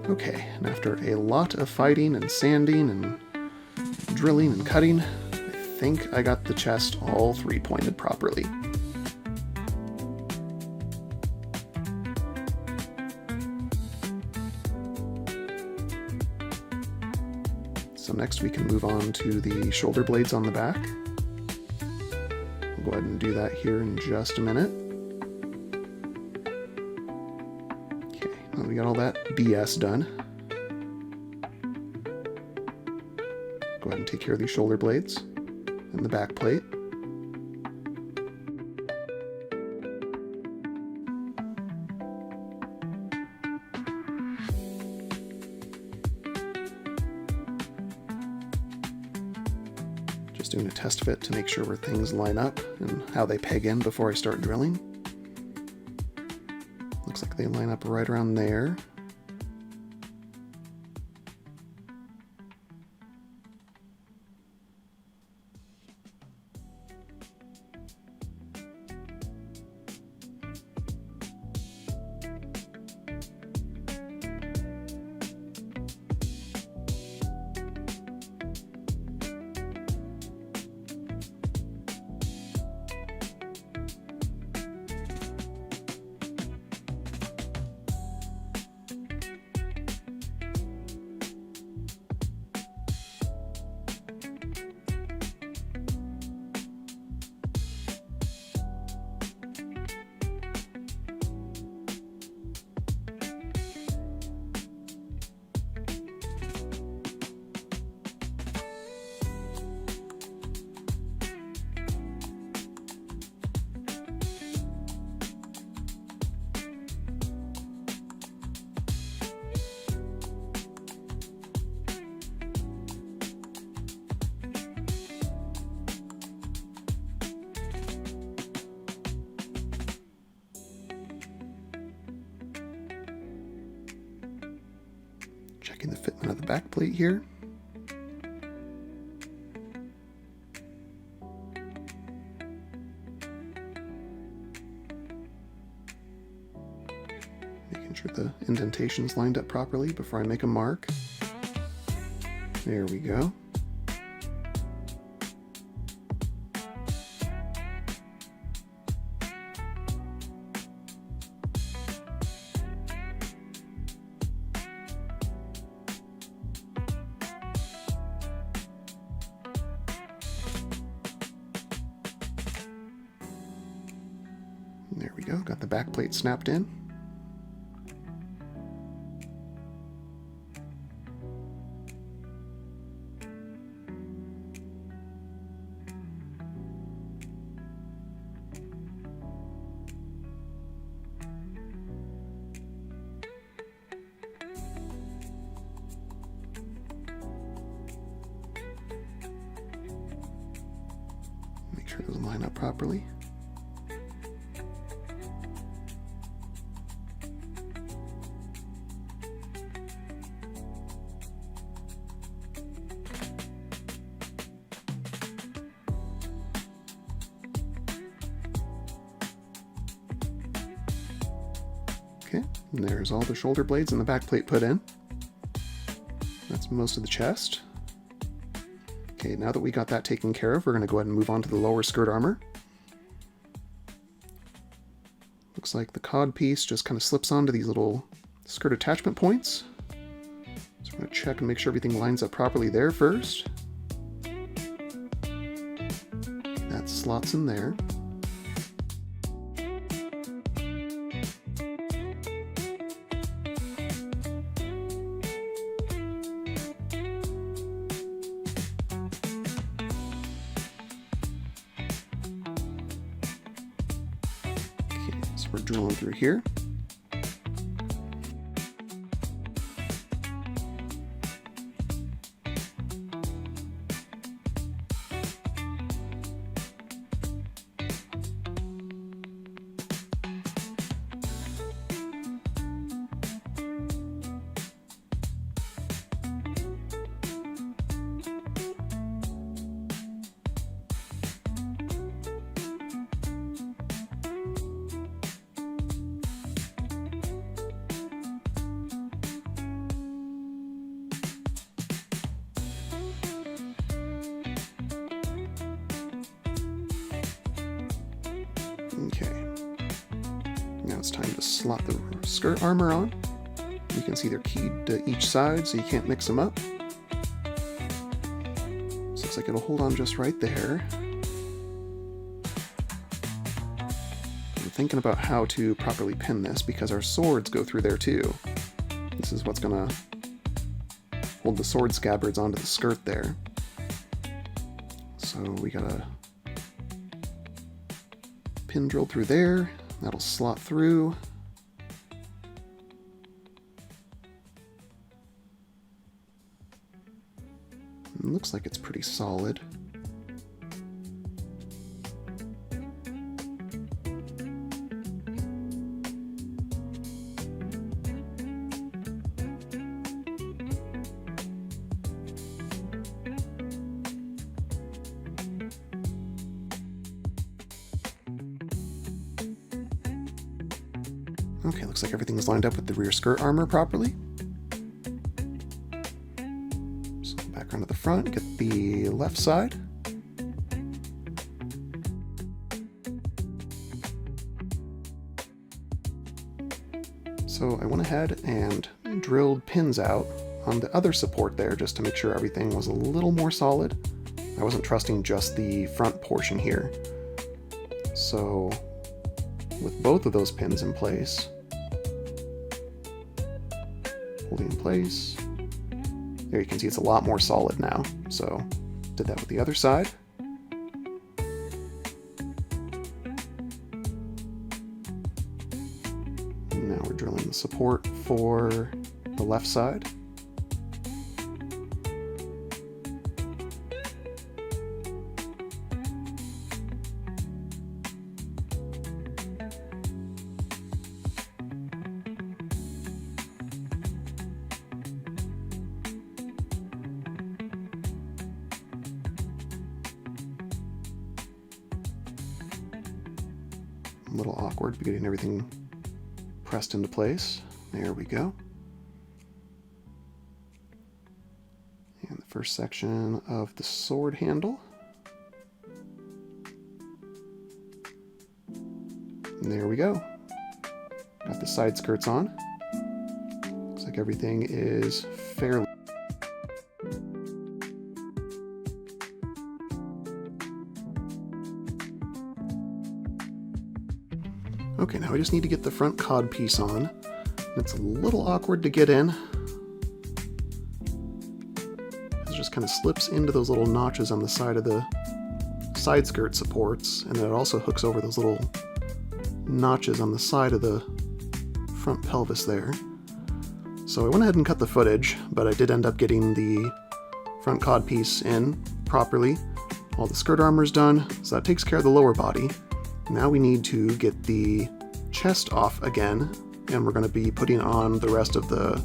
Okay, and after a lot of fighting and sanding and drilling and cutting, I think I got the chest all 3-pointed properly. So next we can move on to the shoulder blades on the back. We'll go ahead and do that here in just a minute. Okay, now we got all that BS done. Go ahead and take care of these shoulder blades and the back plate. Just doing a test fit to make sure where things line up and how they peg in before I start drilling. Looks like they line up right around there. Checking the fitment of the back plate here. Making sure the indentation's lined up properly before I make a mark. There we go. There we go, got the back plate snapped in. Make sure those line up properly. Okay, and there's all the shoulder blades and the back plate put in. That's most of the chest. Okay, now that we got that taken care of, we're going to go ahead and move on to the lower skirt armor. Looks like the cod piece just kind of slips onto these little skirt attachment points. So we're going to check and make sure everything lines up properly there first. That slots in there. We're drilling through here. Okay, now it's time to slot the skirt armor on. You can see they're keyed to each side, so you can't mix them up. So looks like it'll hold on just right there. I'm thinking about how to properly pin this because our swords go through there too. This is what's gonna hold the sword scabbards onto the skirt there. So we gotta pin drilled through there. That'll slot through. It looks like it's pretty solid. Okay, looks like everything's lined up with the rear skirt armor properly. So back around to the front, get the left side. So I went ahead and drilled pins out on the other support there just to make sure everything was a little more solid. I wasn't trusting just the front portion here. So with both of those pins in place, holding in place, there you can see it's a lot more solid now. So did that with the other side. And now we're drilling the support for the left side. A little awkward getting everything pressed into place. There we go. And the first section of the sword handle. And there we go. Got the side skirts on. Looks like everything is fairly... Okay, now I just need to get the front cod piece on. It's a little awkward to get in. It just kind of slips into those little notches on the side of the side skirt supports, and then it also hooks over those little notches on the side of the front pelvis there. So I went ahead and cut the footage, but I did end up getting the front cod piece in properly. All the skirt armor's done, so that takes care of the lower body. Now we need to get the chest off again, and we're going to be putting on the rest of the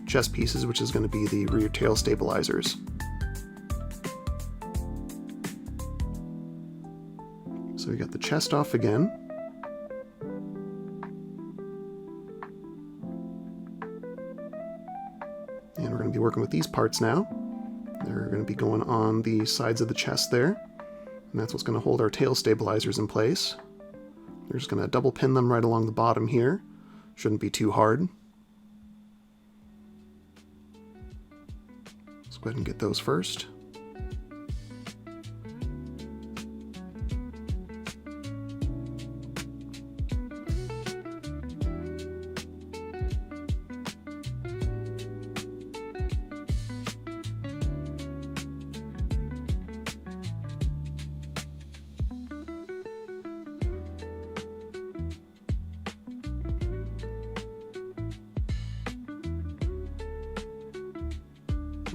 chest pieces, which is going to be the rear tail stabilizers. So we got the chest off again. And we're going to be working with these parts now. They're going to be going on the sides of the chest there. And that's what's going to hold our tail stabilizers in place. We're just going to double pin them right along the bottom here. Shouldn't be too hard. Let's go ahead and get those first.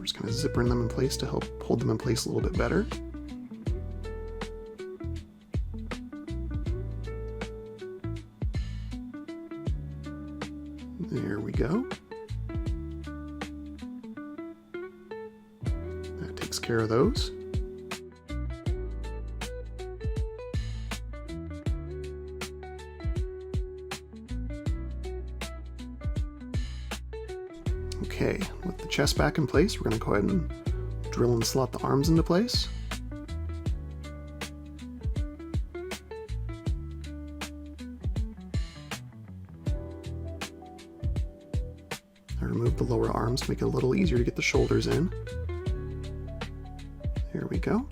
Just kind of zippering them in place to help hold them in place a little bit better. There we go. That takes care of those. Okay, with the chest back in place, we're going to go ahead and drill and slot the arms into place. I removed the lower arms to make it a little easier to get the shoulders in. There we go.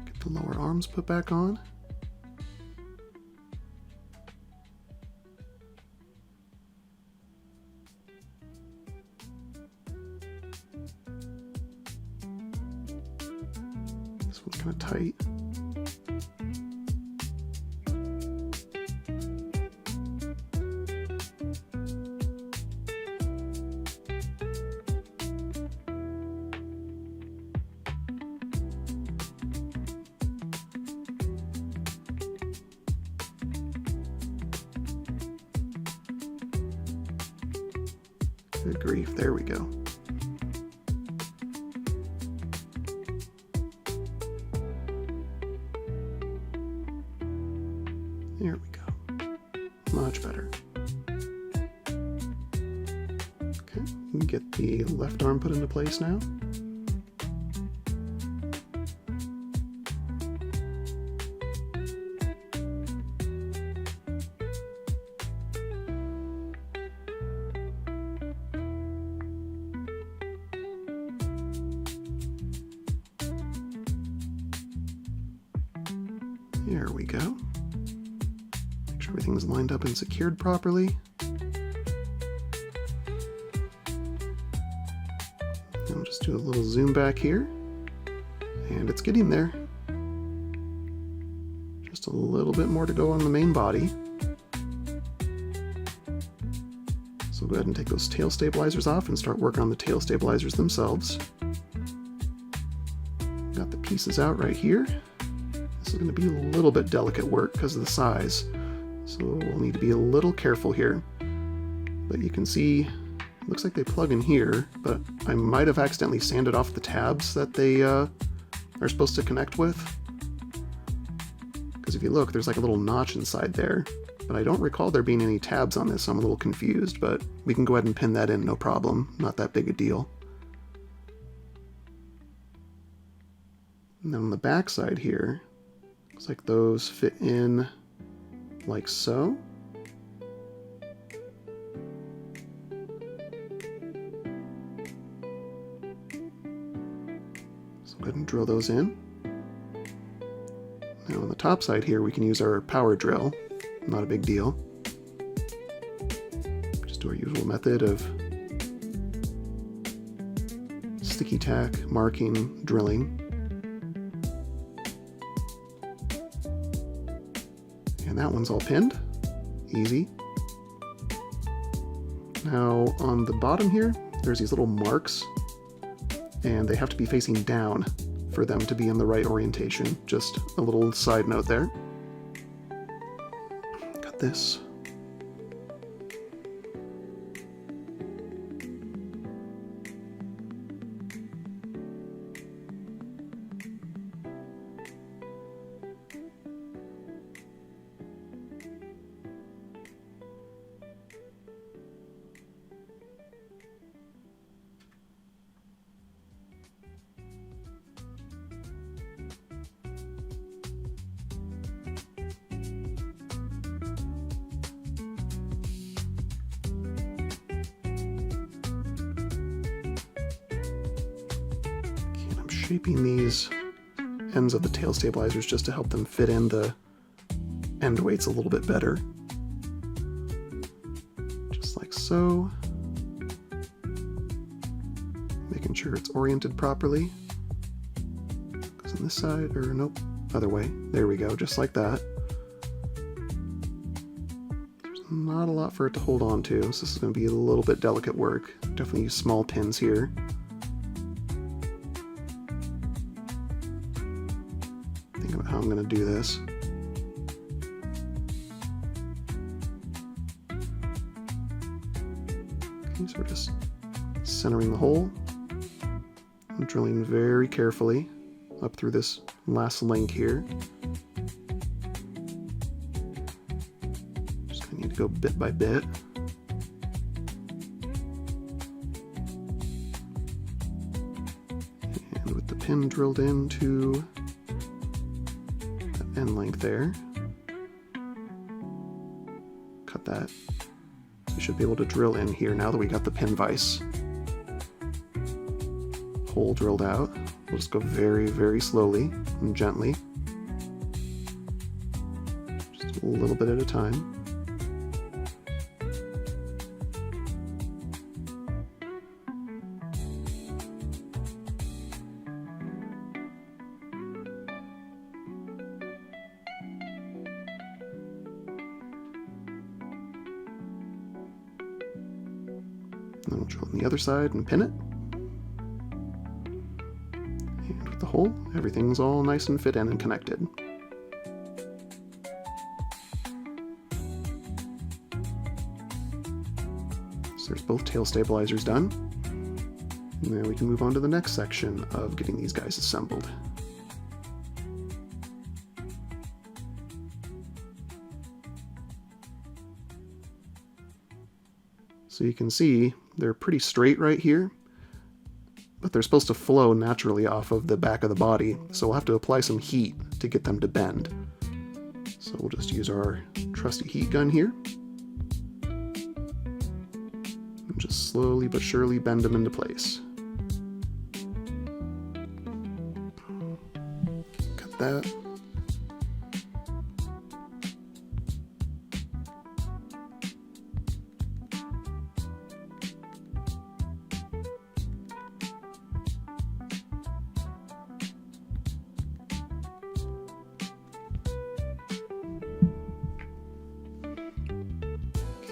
Get the lower arms put back on. This one's kind of tight. Good grief, there we go. There we go. Much better. Okay, you can get the left arm put into place now. There we go. Make sure everything's lined up and secured properly. And we'll just do a little zoom back here. And it's getting there. Just a little bit more to go on the main body. So we'll go ahead and take those tail stabilizers off and start working on the tail stabilizers themselves. Got the pieces out right here. This is going to be a little bit delicate work because of the size, so we'll need to be a little careful here. But you can see, it looks like they plug in here, but I might have accidentally sanded off the tabs that they are supposed to connect with. Because if you look, there's like a little notch inside there. But I don't recall there being any tabs on this, so I'm a little confused, but we can go ahead and pin that in, no problem. Not that big a deal. And then on the back side here, looks like those fit in like so. So go ahead and drill those in. Now on the top side here, we can use our power drill. Not a big deal. Just do our usual method of sticky tack, marking, drilling. And that one's all pinned. Easy. Now on the bottom here, there's these little marks, and they have to be facing down for them to be in the right orientation. Just a little side note there. Cut this. Shaping these ends of the tail stabilizers just to help them fit in the end weights a little bit better. Just like so. Making sure it's oriented properly. Because on this side, or nope, other way. There we go, just like that. There's not a lot for it to hold on to, so this is going to be a little bit delicate work. Definitely use small pins here. How I'm going to do this. Okay, so we're just centering the hole and drilling very carefully up through this last link here. Just going to need to go bit by bit. And with the pin drilled into end length there. Cut that. We should be able to drill in here now that we got the pin vise hole drilled out. We'll just go very, very slowly and gently. Just a little bit at a time. Then we'll drill on the other side and pin it. And with the hole, everything's all nice and fit in and connected. So there's both tail stabilizers done. And now we can move on to the next section of getting these guys assembled. So you can see they're pretty straight right here, but they're supposed to flow naturally off of the back of the body, so we'll have to apply some heat to get them to bend. So we'll just use our trusty heat gun here, and just slowly but surely bend them into place. Cut that.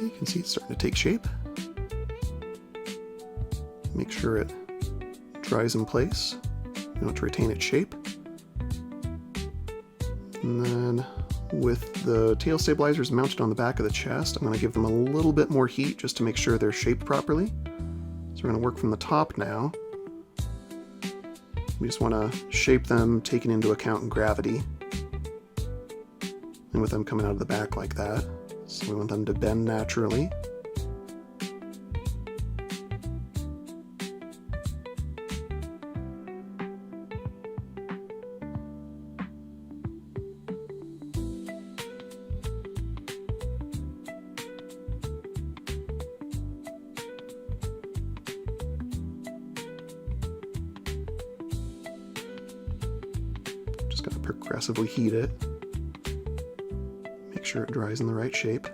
You can see it's starting to take shape. Make sure it dries in place. You want to retain its shape. And then with the tail stabilizers mounted on the back of the chest, I'm going to give them a little bit more heat just to make sure they're shaped properly. So we're going to work from the top now. We just want to shape them taking into account gravity. And with them coming out of the back like that, so we want them to bend naturally. Just going to progressively heat it. Make sure it dries in the right shape.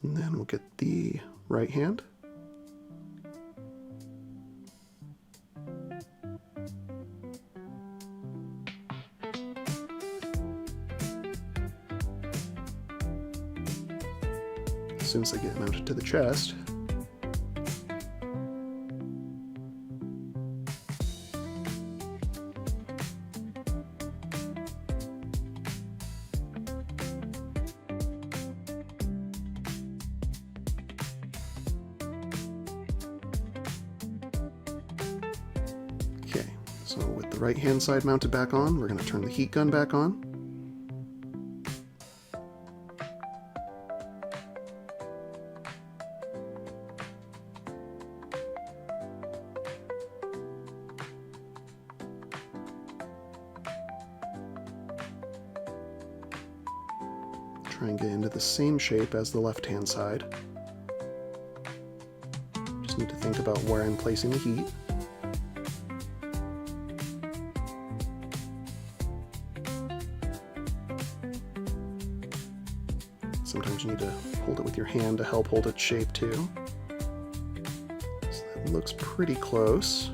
And then we'll get the right hand. As soon as I get mounted to the chest, okay, so with the right hand side mounted back on, we're going to turn the heat gun back on. Try and get into the same shape as the left-hand side. Just need to think about where I'm placing the heat. Sometimes you need to hold it with your hand to help hold its shape too. So that looks pretty close.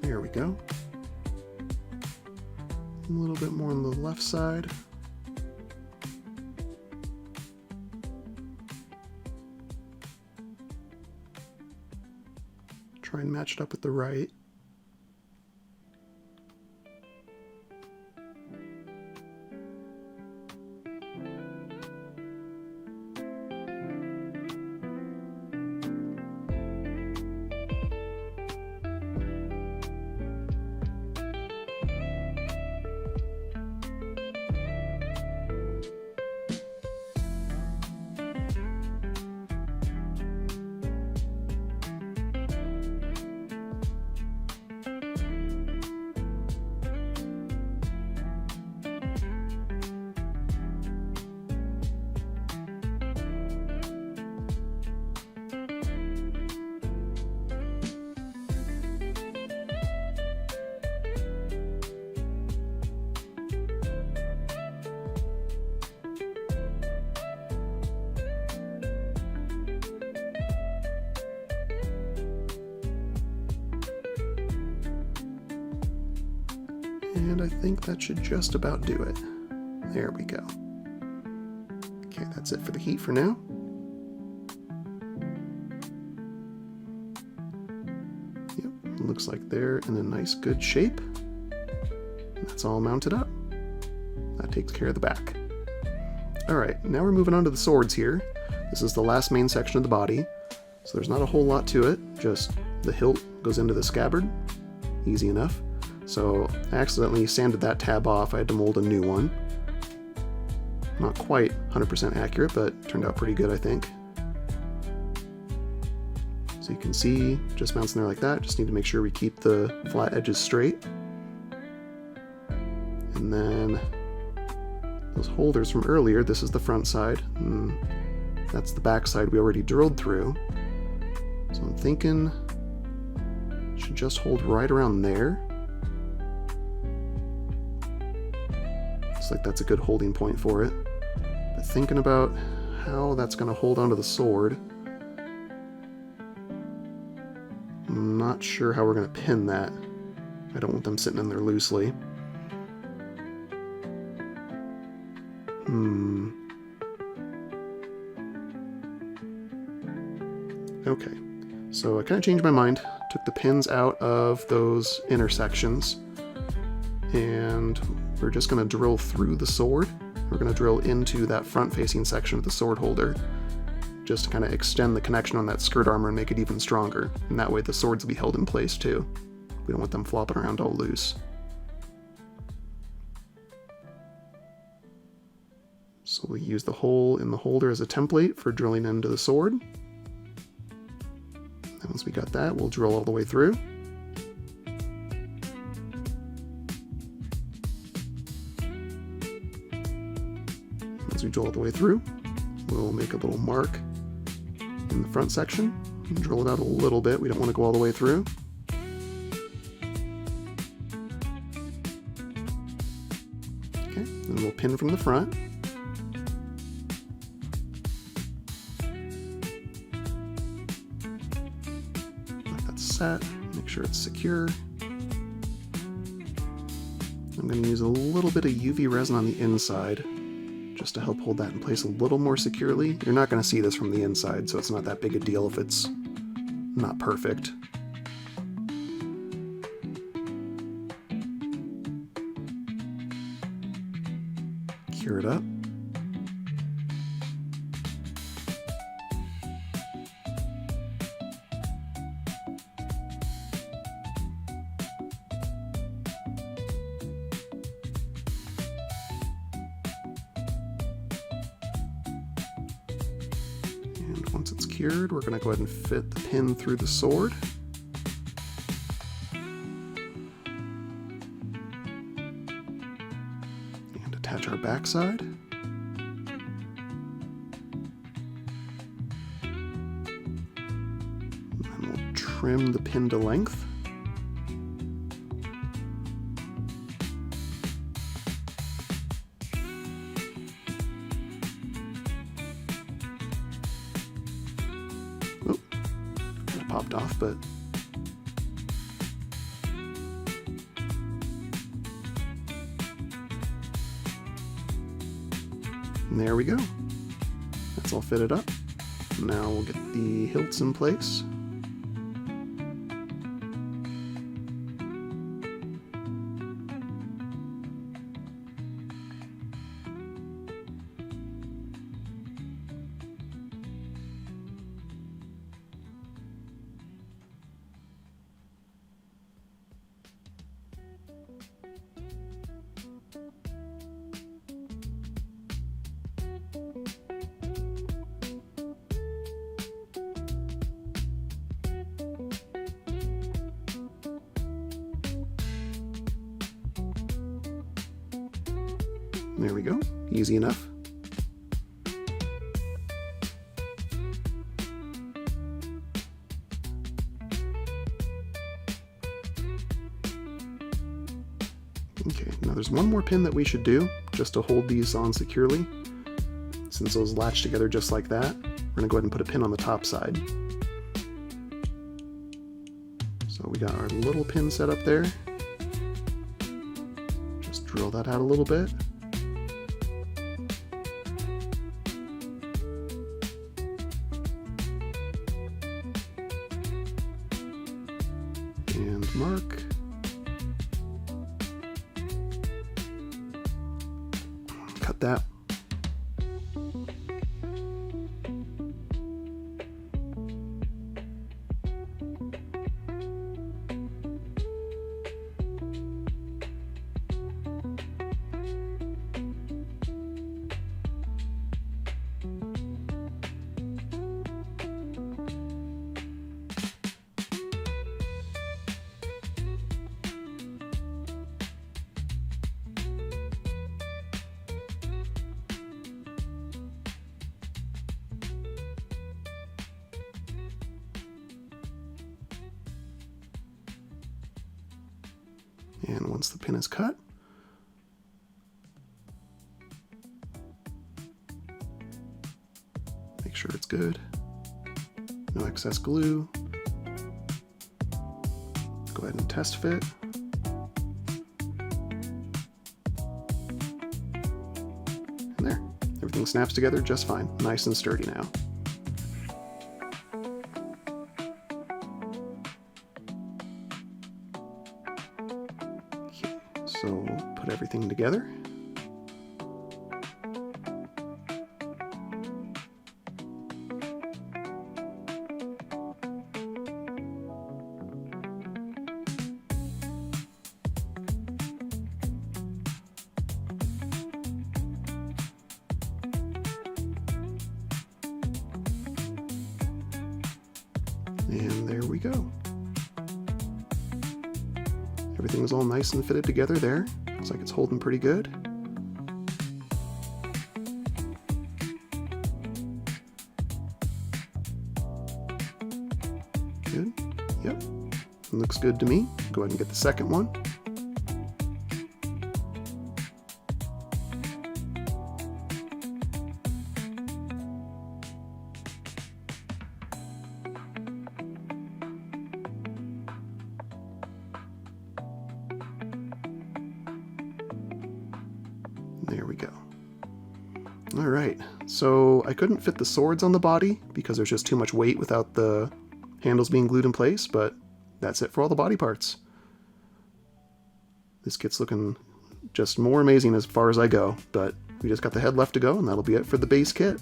There we go. A little bit more on the left side. Try and match it up with the right. And I think that should just about do it. There we go. Okay, that's it for the heat for now. Yep, looks like they're in a nice good shape. And that's all mounted up. That takes care of the back. Alright, now we're moving on to the swords here. This is the last main section of the body, so there's not a whole lot to it, just the hilt goes into the scabbard. Easy enough. So I accidentally sanded that tab off. I had to mold a new one. Not quite 100% accurate, but turned out pretty good, I think. So you can see, just mounts in there like that. Just need to make sure we keep the flat edges straight. And then those holders from earlier, this is the front side, and that's the back side we already drilled through. So I'm thinking it should just hold right around there. Looks like that's a good holding point for it. But thinking about how that's going to hold onto the sword, I'm not sure how we're going to pin that. I don't want them sitting in there loosely. Okay, so I kind of changed my mind. Took the pins out of those intersections, and we're just going to drill through the sword. We're going to drill into that front-facing section of the sword holder, just to kind of extend the connection on that skirt armor and make it even stronger. And that way the swords will be held in place too. We don't want them flopping around all loose. So we'll use the hole in the holder as a template for drilling into the sword. And once we got that, we'll drill all the way through. Once we drill all the way through, we'll make a little mark in the front section and drill it out a little bit. We don't want to go all the way through. Okay, then we'll pin from the front. Let that set, make sure it's secure. I'm going to use a little bit of UV resin on the inside, just to help hold that in place a little more securely. You're not going to see this from the inside, so it's not that big a deal if it's not perfect. Cure it up. Once it's cured, we're going to go ahead and fit the pin through the sword. And attach our backside. And then we'll trim the pin to length. Popped off, but and there we go. That's all fitted up. Now we'll get the hilts in place. There we go, easy enough. Okay, now there's one more pin that we should do just to hold these on securely. Since those latch together just like that, we're gonna go ahead and put a pin on the top side. So we got our little pin set up there. Just drill that out a little bit. And mark. Cut that. And once the pin is cut, make sure it's good. No excess glue. go ahead and test fit. And there, everything snaps together just fine, nice and sturdy now. Okay, so put everything together. And there we go. Everything's all nice and fitted together there. Looks like it's holding pretty good. Good. Yep. Looks good to me. Go ahead and get the second one. There we go. All right, so I couldn't fit the swords on the body because there's just too much weight without the handles being glued in place, but that's it for all the body parts. This kit's looking just more amazing as far as I go, but we just got the head left to go, and that'll be it for the base kit.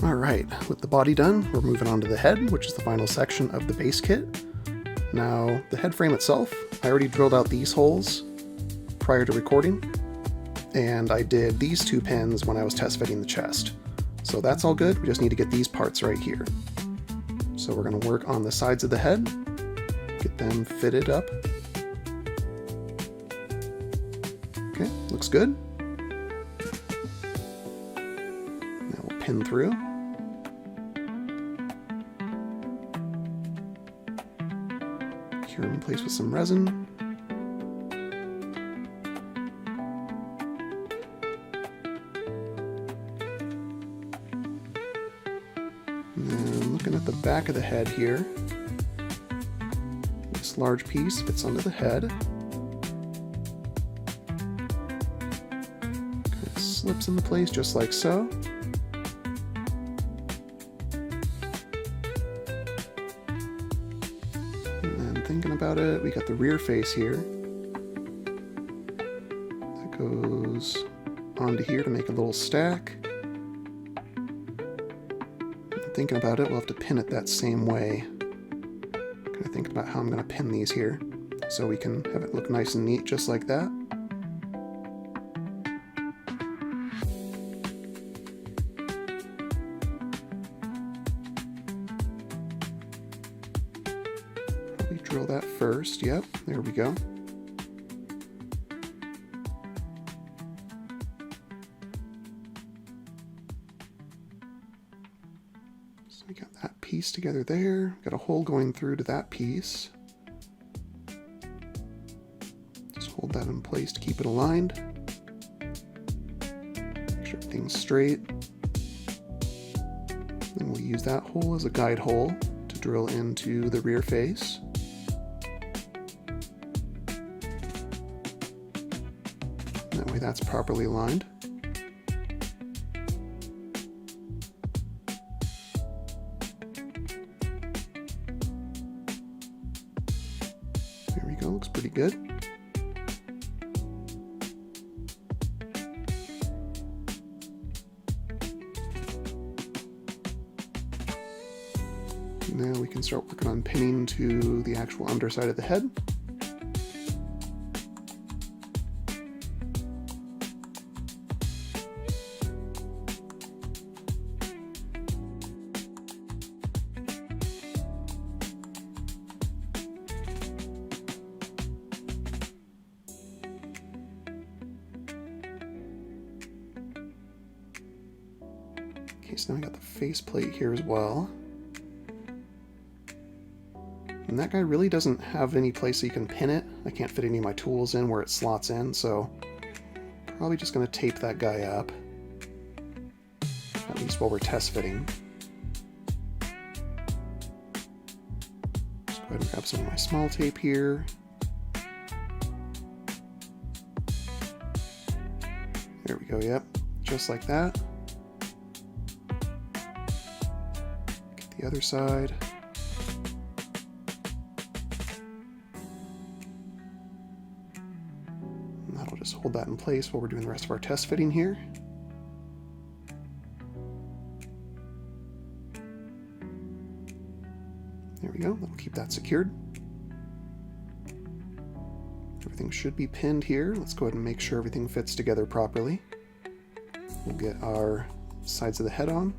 Alright, with the body done, we're moving on to the head, which is the final section of the base kit. Now, the head frame itself, I already drilled out these holes prior to recording, and I did these 2 pins when I was test fitting the chest. So that's all good, we just need to get these parts right here. So we're going to work on the sides of the head, get them fitted up. Okay, looks good. Now we'll pin through. Cure them in place with some resin. And then looking at the back of the head here, this large piece fits onto the head. Kind of slips into place just like so. Thinking about it, we got the rear face here that goes onto here to make a little stack. Thinking about it, we'll have to pin it that same way. Kind of thinking about how I'm going to pin these here so we can have it look nice and neat just like that. Drill that first. Yep, there we go. So we got that piece together there. Got a hole going through to that piece. Just hold that in place to keep it aligned. Make sure everything's straight. Then we'll use that hole as a guide hole to drill into the rear face. That way that's properly aligned. There we go, looks pretty good. Now we can start working on pinning to the actual underside of the head. Okay, so now we got the faceplate here as well. And that guy really doesn't have any place so you can pin it. I can't fit any of my tools in where it slots in, so probably just going to tape that guy up. At least while we're test fitting. Just go ahead and grab some of my small tape here. There we go, yep, just like that. Get the other side. And that'll just hold that in place while we're doing the rest of our test fitting here. There we go, that'll keep that secured. Everything should be pinned here. Let's go ahead and make sure everything fits together properly. We'll get our sides of the head on.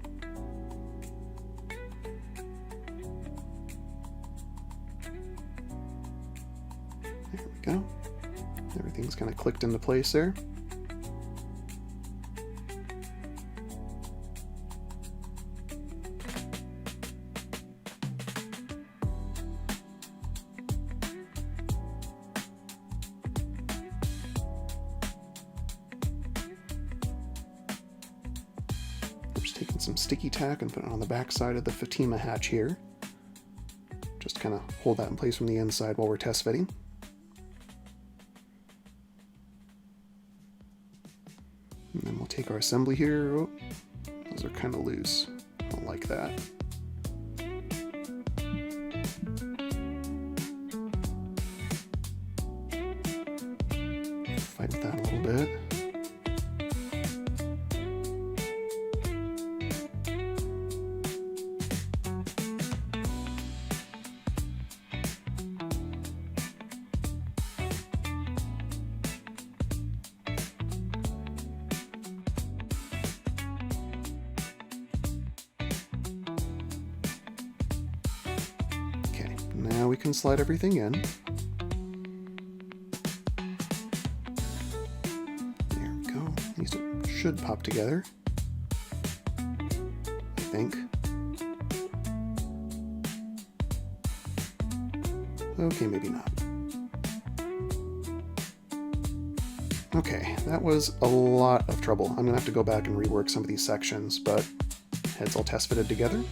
There we go. Everything's kind of clicked into place there. Just taking some sticky tack and putting it on the back side of the Fatima hatch here. Just kind of hold that in place from the inside while we're test fitting. And then we'll take our assembly here. Oh, those are kind of loose. I don't like that. Fight with that a little bit. Now we can slide everything in. There we go. These should pop together, I think. Okay, maybe not. Okay, that was a lot of trouble. I'm gonna have to go back and rework some of these sections, but head's all test fitted together.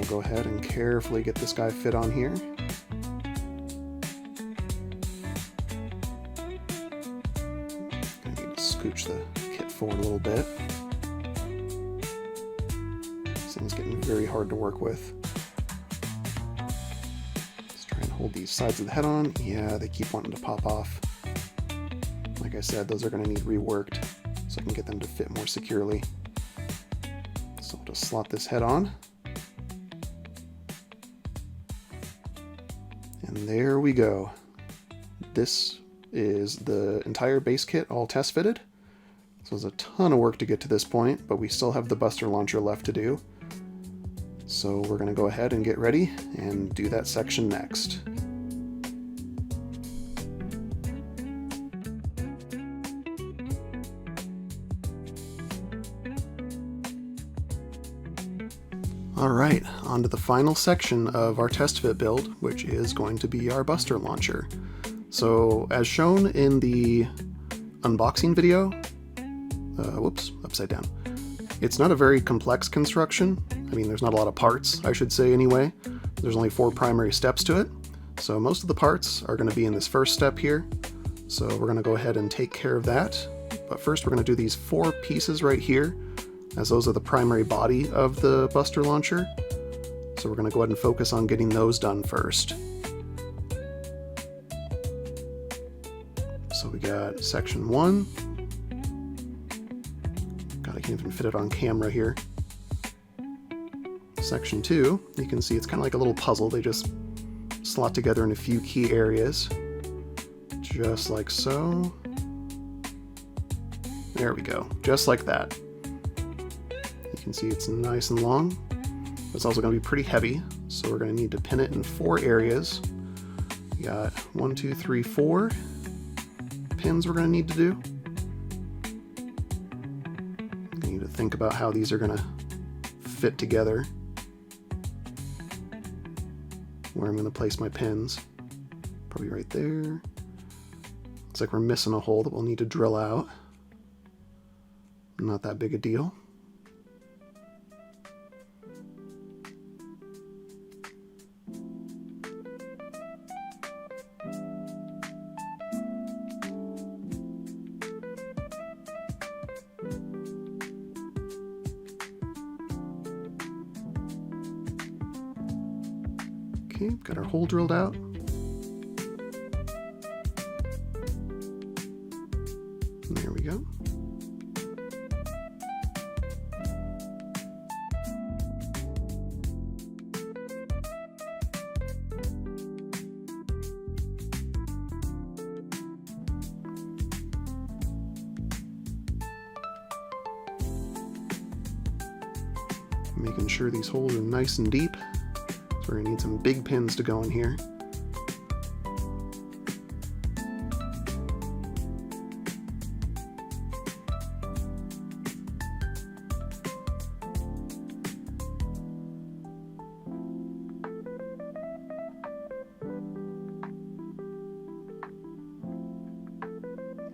Go ahead and carefully get this guy fit on here. I need to scooch the kit forward a little bit. This thing's getting very hard to work with. Let's try and hold these sides of the head on. Yeah, they keep wanting to pop off. Like I said, those are going to need reworked so I can get them to fit more securely. So I'll just slot this head on. And there we go. This is the entire base kit all test fitted. So it's a ton of work to get to this point, but we still have the Buster launcher left to do. So we're going to go ahead and get ready and do that section next. Alright, on to the final section of our test fit build, which is going to be our Buster launcher. So, as shown in the unboxing video, whoops, upside down. It's not a very complex construction. I mean, there's not a lot of parts, I should say anyway. There's only 4 primary steps to it. So most of the parts are going to be in this first step here. So we're going to go ahead and take care of that. But first we're going to do these 4 pieces right here, as those are the primary body of the Buster launcher. So we're going to go ahead and focus on getting those done first. So we got section 1. God, I can't even fit it on camera here. Section 2, you can see it's kind of like a little puzzle. They just slot together in a few key areas. Just like so. There we go, just like that. You can see it's nice and long. It's also going to be pretty heavy, so we're going to need to pin it in 4 areas. We got 1, 2, 3, 4 pins we're going to need to do. I need to think about how these are going to fit together. Where I'm going to place my pins. Probably right there. Looks like we're missing a hole that we'll need to drill out. Not that big a deal. Okay, got our hole drilled out. There we go. Making sure these holes are nice and deep. So we're going to need some big pins to go in here.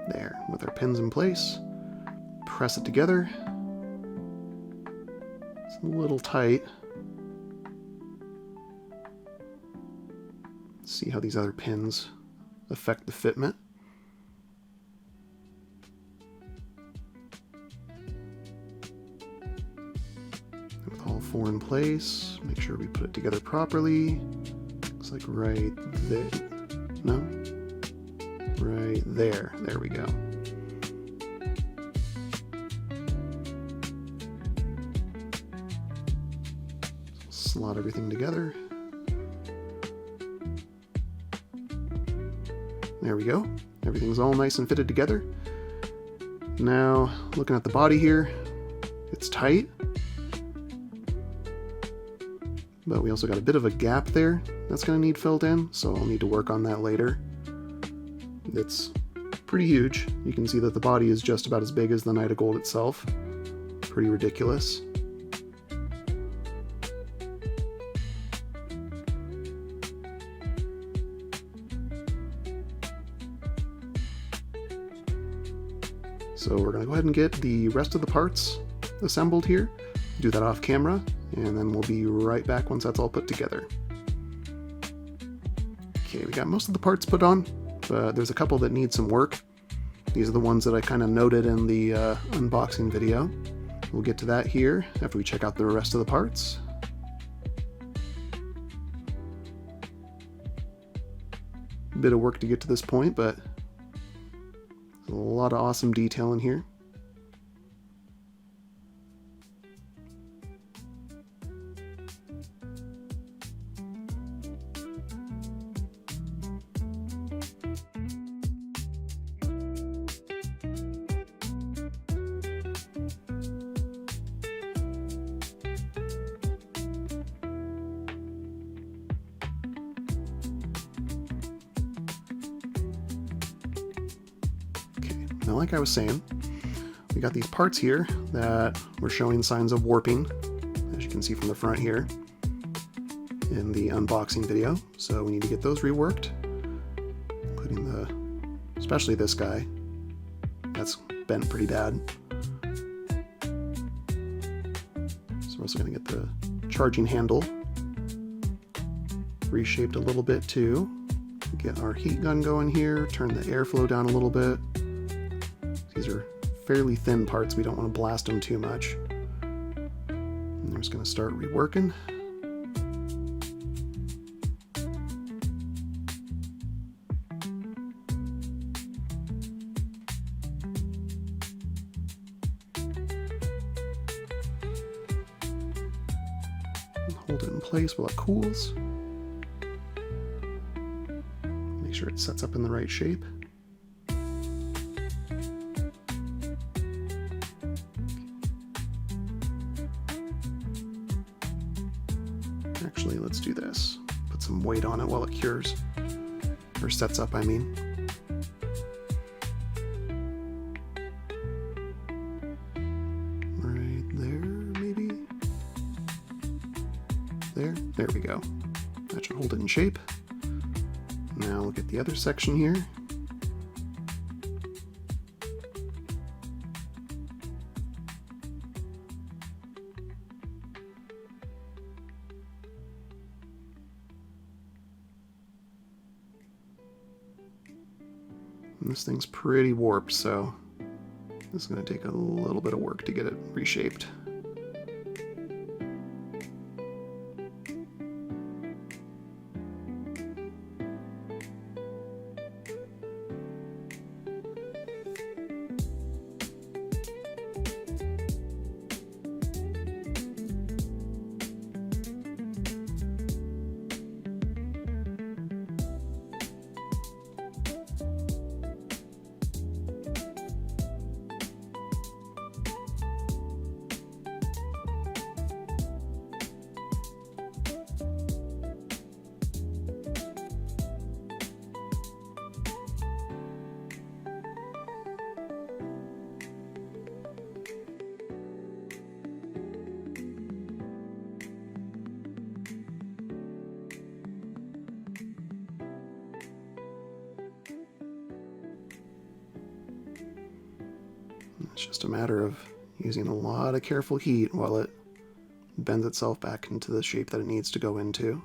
There, with our pins in place, press it together. It's a little tight. See how these other pins affect the fitment. With all four in place, make sure we put it together properly. Looks like right there. No? Right there. There we go. Slot everything together. There we go. Everything's all nice and fitted together. Now, looking at the body here, it's tight. But we also got a bit of a gap there that's going to need filled in, so I'll need to work on that later. It's pretty huge. You can see that the body is just about as big as the Knight of Gold itself. Pretty ridiculous. So we're going to go ahead and get the rest of the parts assembled here. Do that off camera, and then we'll be right back once that's all put together. Okay, we got most of the parts put on, but there's a couple that need some work. These are the ones that I kind of noted in the unboxing video. We'll get to that here after we check out the rest of the parts. Bit of work to get to this point, but a lot of awesome detail in here. Now, like I was saying, we got these parts here that were showing signs of warping, as you can see from the front here in the unboxing video. So we need to get those reworked, including especially this guy. That's bent pretty bad. So we're also going to get the charging handle reshaped a little bit too. Get our heat gun going here, turn the airflow down a little bit. These are fairly thin parts, we don't want to blast them too much. And I'm just going to start reworking. Hold it in place while it cools. Make sure it sets up in the right shape. Actually, let's do this. Put some weight on it while it cures. Or sets up, I mean. Right there, maybe? There we go. That should hold it in shape. Now look at the other section here. And this thing's pretty warped, so this is going to take a little bit of work to get it reshaped. It's just a matter of using a lot of careful heat while it bends itself back into the shape that it needs to go into.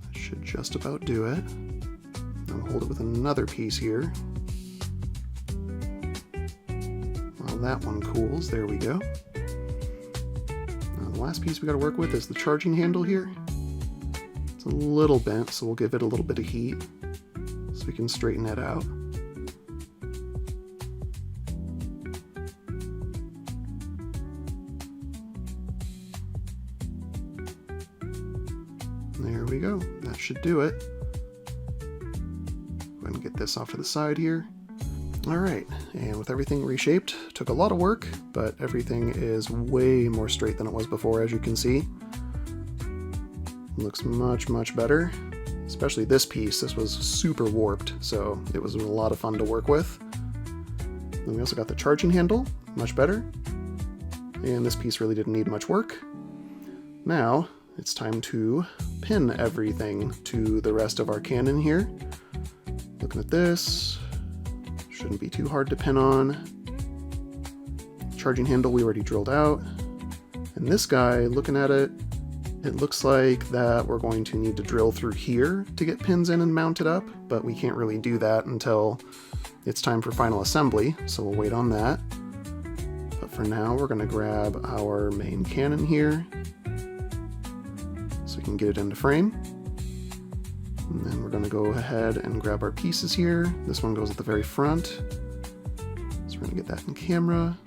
That should just about do it. I'll hold it with another piece here. While that one cools, there we go. Now the last piece we got to work with is the charging handle here. It's a little bent, so we'll give it a little bit of heat so we can straighten it out. There we go. That should do it. Go ahead and get this off to the side here. Alright, and with everything reshaped, took a lot of work, but everything is way more straight than it was before, as you can see. Looks much, much better. Especially this piece. This was super warped, so it was a lot of fun to work with. Then we also got the charging handle, much better. And this piece really didn't need much work. Now, it's time to pin everything to the rest of our cannon here. Looking at this, shouldn't be too hard to pin on. Charging handle we already drilled out. And this guy, looking at it, it looks like that we're going to need to drill through here to get pins in and mount it up, but we can't really do that until it's time for final assembly, so we'll wait on that. But for now, we're going to grab our main cannon here so we can get it into frame. And then we're going to go ahead and grab our pieces here. This one goes at the very front. So we're going to get that in camera.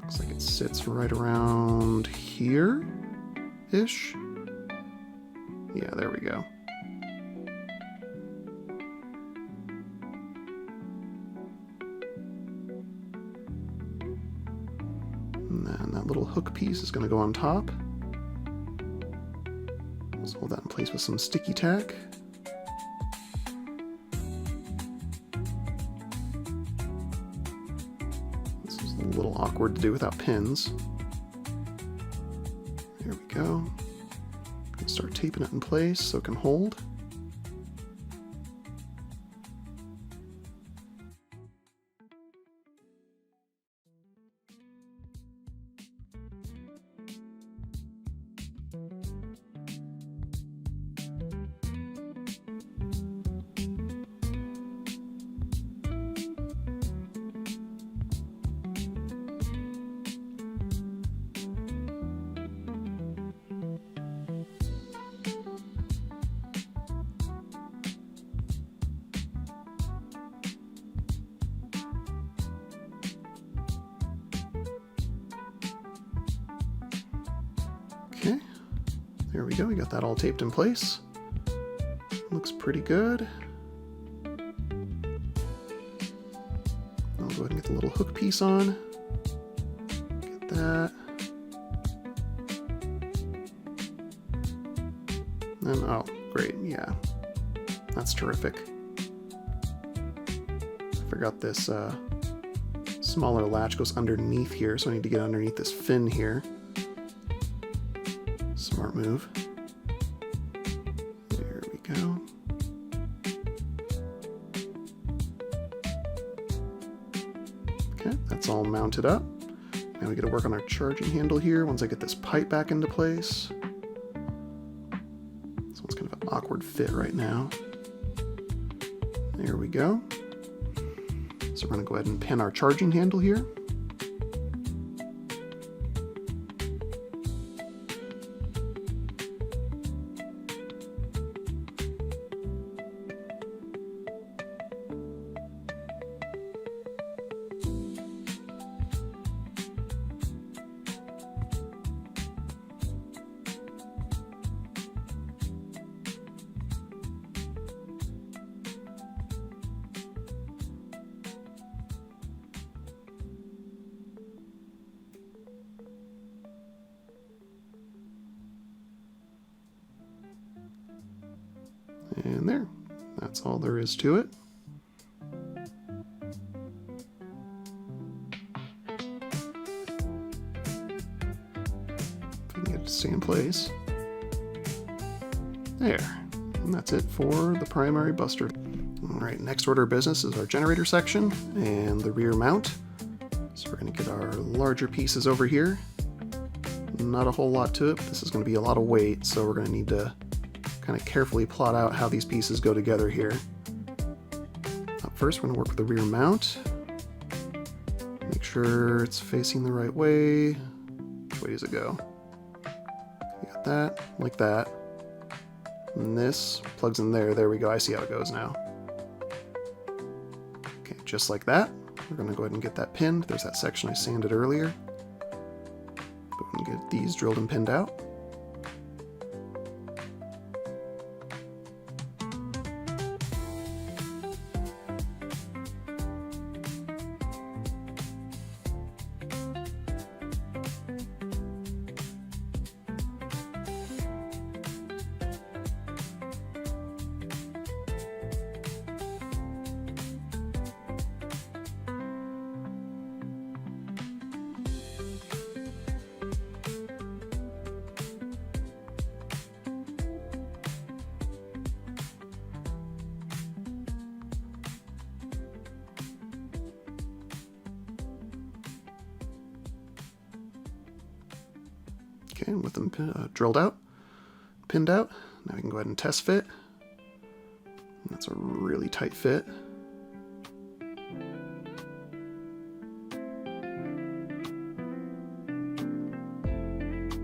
Looks like it sits right around here-ish. Yeah, there we go. And then that little hook piece is going to go on top. Let's hold that in place with some sticky tack. This is a little awkward to do without pins. There we go. Start taping it in place so it can hold. Okay, there we go, we got that all taped in place. Looks pretty good. I'll go ahead and get the little hook piece on. Get that. And oh, great, yeah. That's terrific. I forgot this smaller latch goes underneath here, so I need to get underneath this fin here. Smart move. There we go. Okay, that's all mounted up. Now we get to work on our charging handle here once I get this pipe back into place. So It's kind of an awkward fit right now. There we go. So we're going to go ahead and pin our charging handle here. And there, that's all there is to it. If I can get it to stay in place. There, and that's it for the primary buster. All right, next order of business is our generator section and the rear mount. So we're going to get our larger pieces over here. Not a whole lot to it, but this is going to be a lot of weight, so we're going to need to kind of carefully plot out how these pieces go together here. Up first, we're going to work with the rear mount. Make sure it's facing the right way. Which way does it go? You got that, like that. And this plugs in there. There we go. I see how it goes now. Okay, just like that. We're going to go ahead and get that pinned. There's that section I sanded earlier. Go ahead and get these drilled and pinned out. Okay, with them drilled out, pinned out, now we can go ahead and test fit. And that's a really tight fit.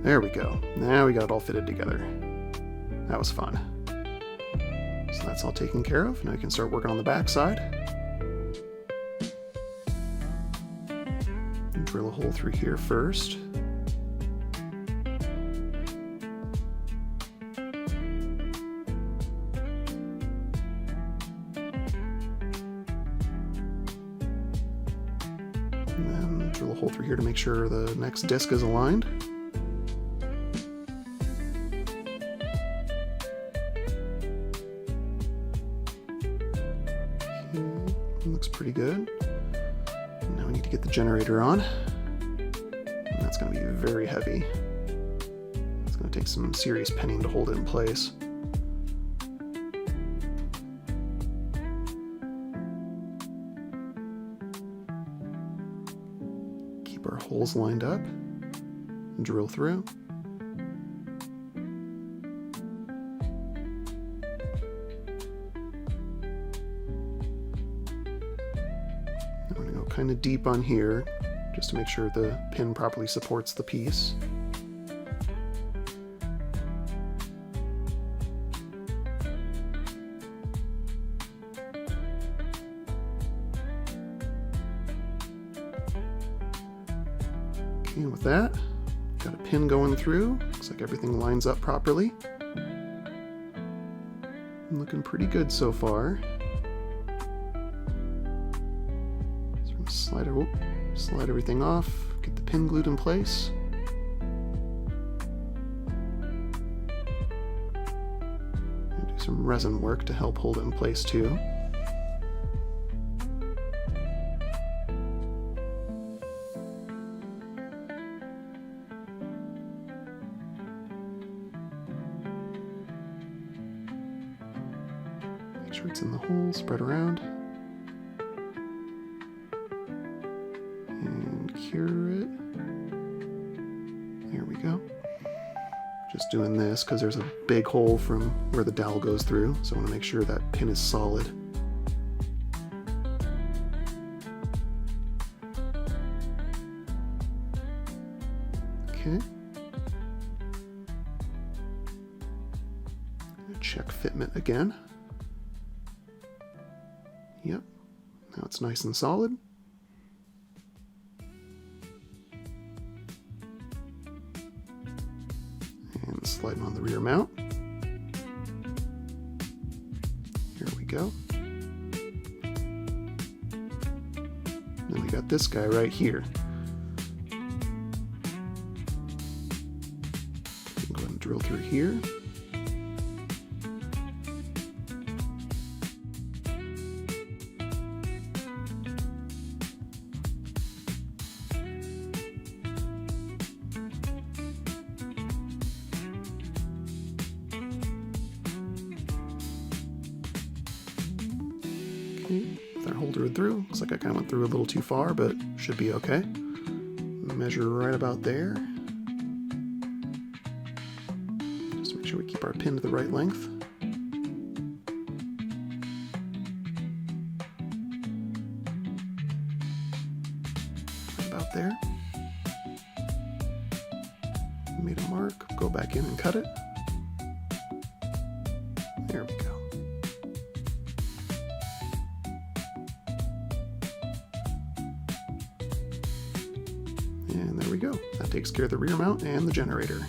There we go. Now we got it all fitted together. That was fun. So that's all taken care of. Now we can start working on the back side. Drill a hole through here first. And then drill a hole through here to make sure the next disc is aligned. Looks pretty good. Now we need to get the generator on. And that's going to be very heavy. It's going to take some serious pinning to hold it in place. Keep our holes lined up and drill through. I'm going to go kind of deep on here just to make sure the pin properly supports the piece. Okay, and with that, got a pin going through. Looks like everything lines up properly. Looking pretty good so far. Slide everything off, get the pin glued in place. And do some resin work to help hold it in place too. Make sure it's in the hole, spread around. And cure it. There we go. Just doing this because there's a big hole from where the dowel goes through, so I want to make sure that pin is solid. Okay. Check fitment again. Yep. Now it's nice and solid. And sliding on the rear mount. Here we go. Then we got this guy right here. Go ahead and drill through here. With our holder through, looks like I kind of went through a little too far, but should be okay. Measure right about there. Just make sure we keep our pin to the right length. Right about there. Made a mark, go back in and cut it. There we go. And there we go. That takes care of the rear mount and the generator.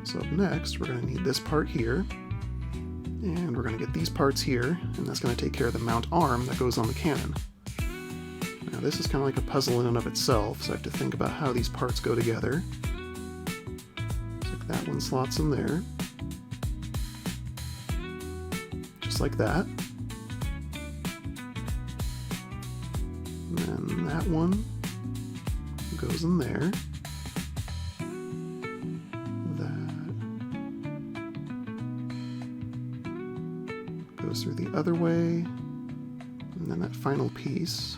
So up next, we're going to need this part here, and we're going to get these parts here, and that's going to take care of the mount arm that goes on the cannon. Now this is kind of like a puzzle in and of itself, so I have to think about how these parts go together. Looks like that one slots in there. Just like that. And then that one goes in there. That goes through the other way. And then that final piece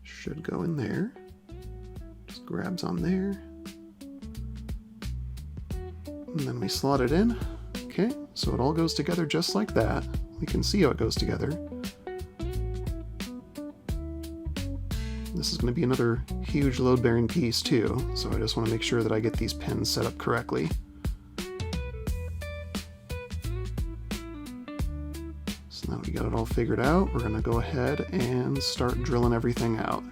should go in there. Just grabs on there. And then we slot it in. Okay, so it all goes together just like that. We can see how it goes together. This is going to be another huge load-bearing piece too, so I just want to make sure that I get these pins set up correctly. So now we got it all figured out, we're going to go ahead and start drilling everything out.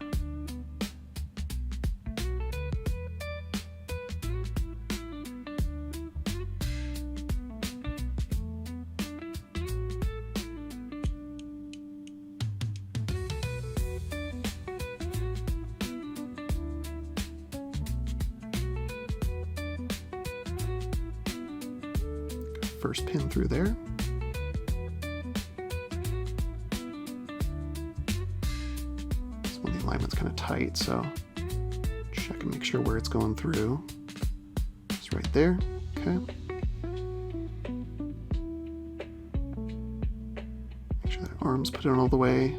First pin through there. This one, the alignment's kind of tight, so check and make sure where it's going through. It's right there. Okay. Make sure that arm's put in all the way.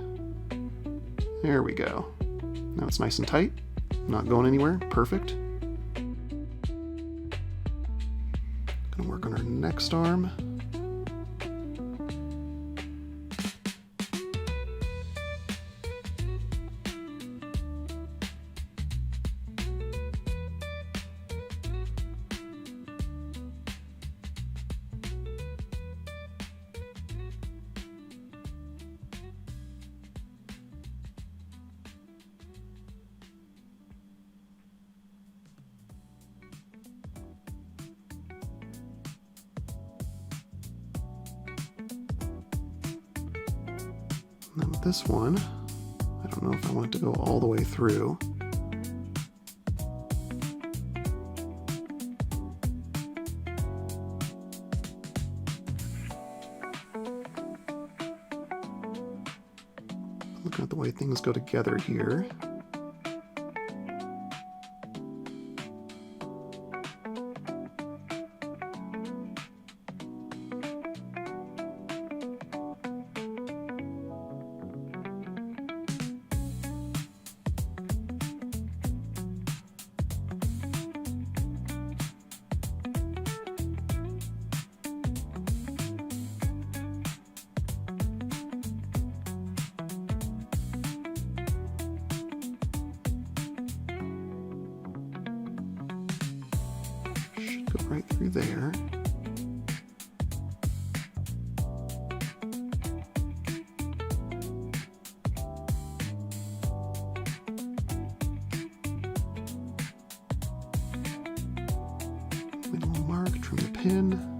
There we go. Now it's nice and tight, not going anywhere. Perfect. Gonna work on our next arm. And then with this one, I don't know if I want it to go all the way through. Looking at the way things go together here. Go right through there. Make a little mark, trim the pin.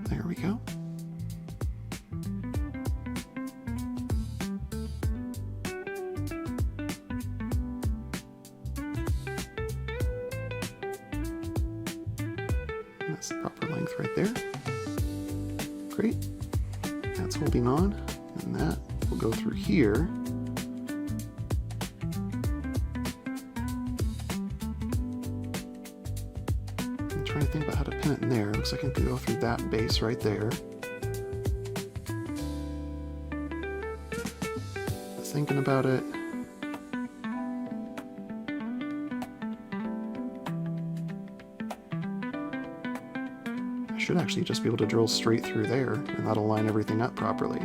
There we go. And that's the proper length right there. Great. That's holding on, and that will go through here. Trying to think about how to pin it in there. Looks like I can go through that base right there. Thinking about it. I should actually just be able to drill straight through there, and that'll line everything up properly.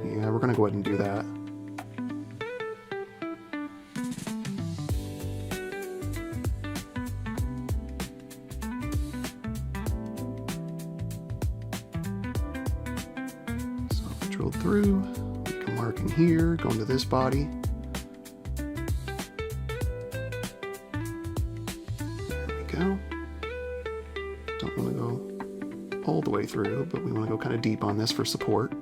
Yeah, we're gonna go ahead and do that. Drilled through, make a mark in here, go into this body. There we go. Don't want to go all the way through, but we want to go kind of deep on this for support.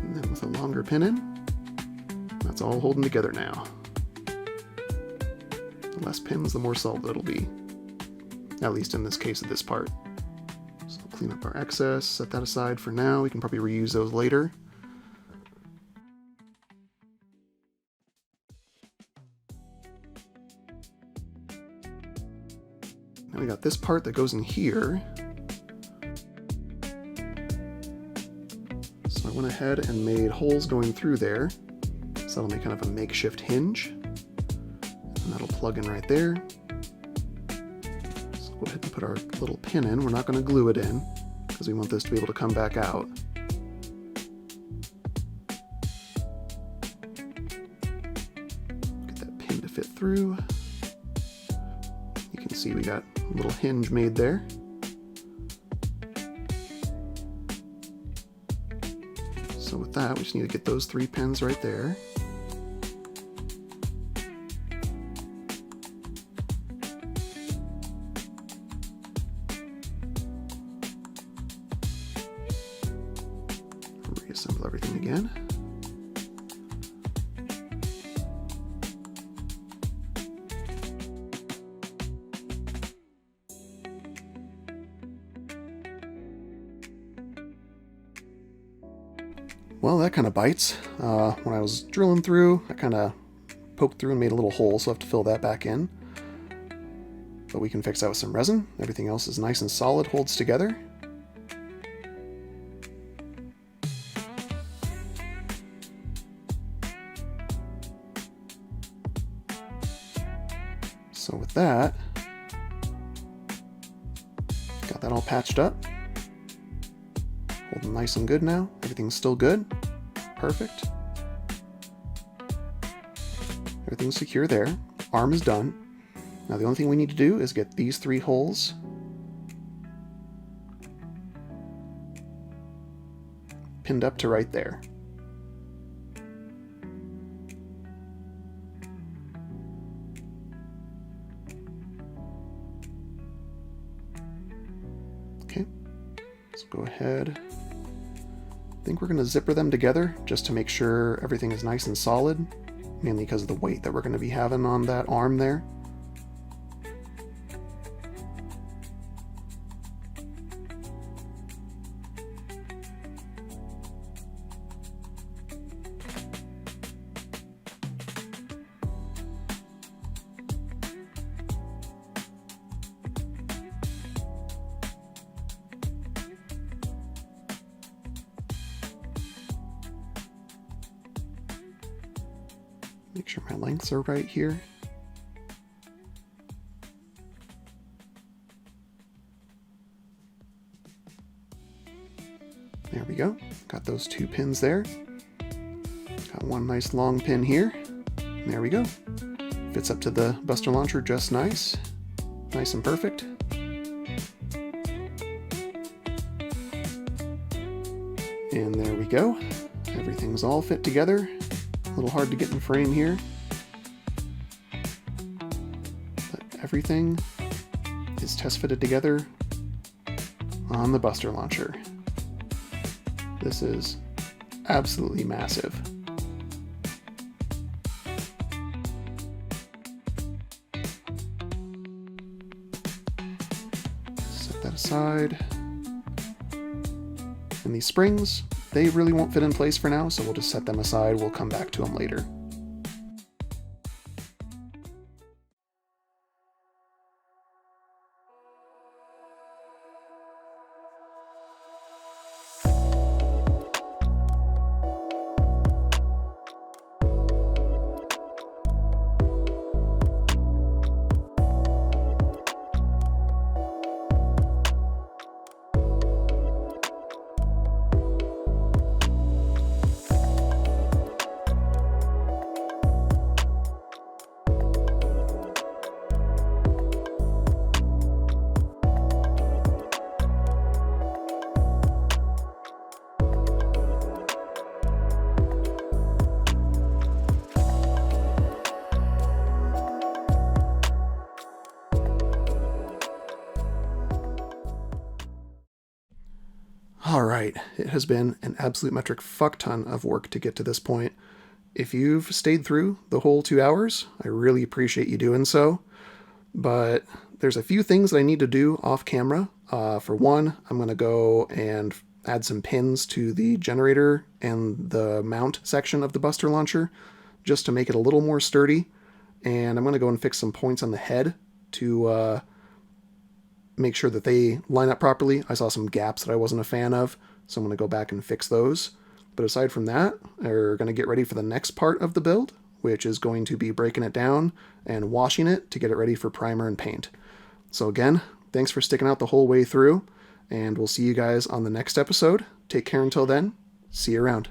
And then with a longer pin in, that's all holding together now. The less pins, the more solid it'll be. At least in this case of this part. So clean up our excess, set that aside for now. We can probably reuse those later. Now we got this part that goes in here. So I went ahead and made holes going through there. So that'll make kind of a makeshift hinge. And that'll plug in right there. So go ahead and put our little pin in. We're not going to glue it in because we want this to be able to come back out. Get that pin to fit through. You can see we got a little hinge made there. So with that, we just need to get those 3 pins right there. Reassemble everything again. Well, that kind of bites. When I was drilling through, I kind of poked through and made a little hole, so I have to fill that back in. But we can fix that with some resin. Everything else is nice and solid, holds together. So with that, got that all patched up. Holding nice and good now. Everything's still good. Perfect. Everything's secure there. Arm is done. Now the only thing we need to do is get these 3 holes pinned up to right there. Okay, let's go ahead. I think we're going to zipper them together just to make sure everything is nice and solid, mainly because of the weight that we're going to be having on that arm there. Make sure my lengths are right here. There we go. Got those 2 pins there. Got one nice long pin here. There we go. Fits up to the Buster Launcher just nice. Nice and perfect. And there we go. Everything's all fit together. A little hard to get in frame here, but everything is test fitted together on the Buster Launcher. This is absolutely massive. Set that aside. And these springs, they really won't fit in place for now, so we'll just set them aside. We'll come back to them later. Alright, it has been an absolute metric fuck ton of work to get to this point. If you've stayed through the whole 2 hours, I really appreciate you doing so. But there's a few things that I need to do off camera. For one, I'm going to go and add some pins to the generator and the mount section of the Buster Launcher, just to make it a little more sturdy. And I'm going to go and fix some points on the head to make sure that they line up properly. I saw some gaps that I wasn't a fan of, so I'm going to go back and fix those. But aside from that, we're going to get ready for the next part of the build, which is going to be breaking it down and washing it to get it ready for primer and paint. So again, thanks for sticking out the whole way through, and we'll see you guys on the next episode. Take care until then. See you around.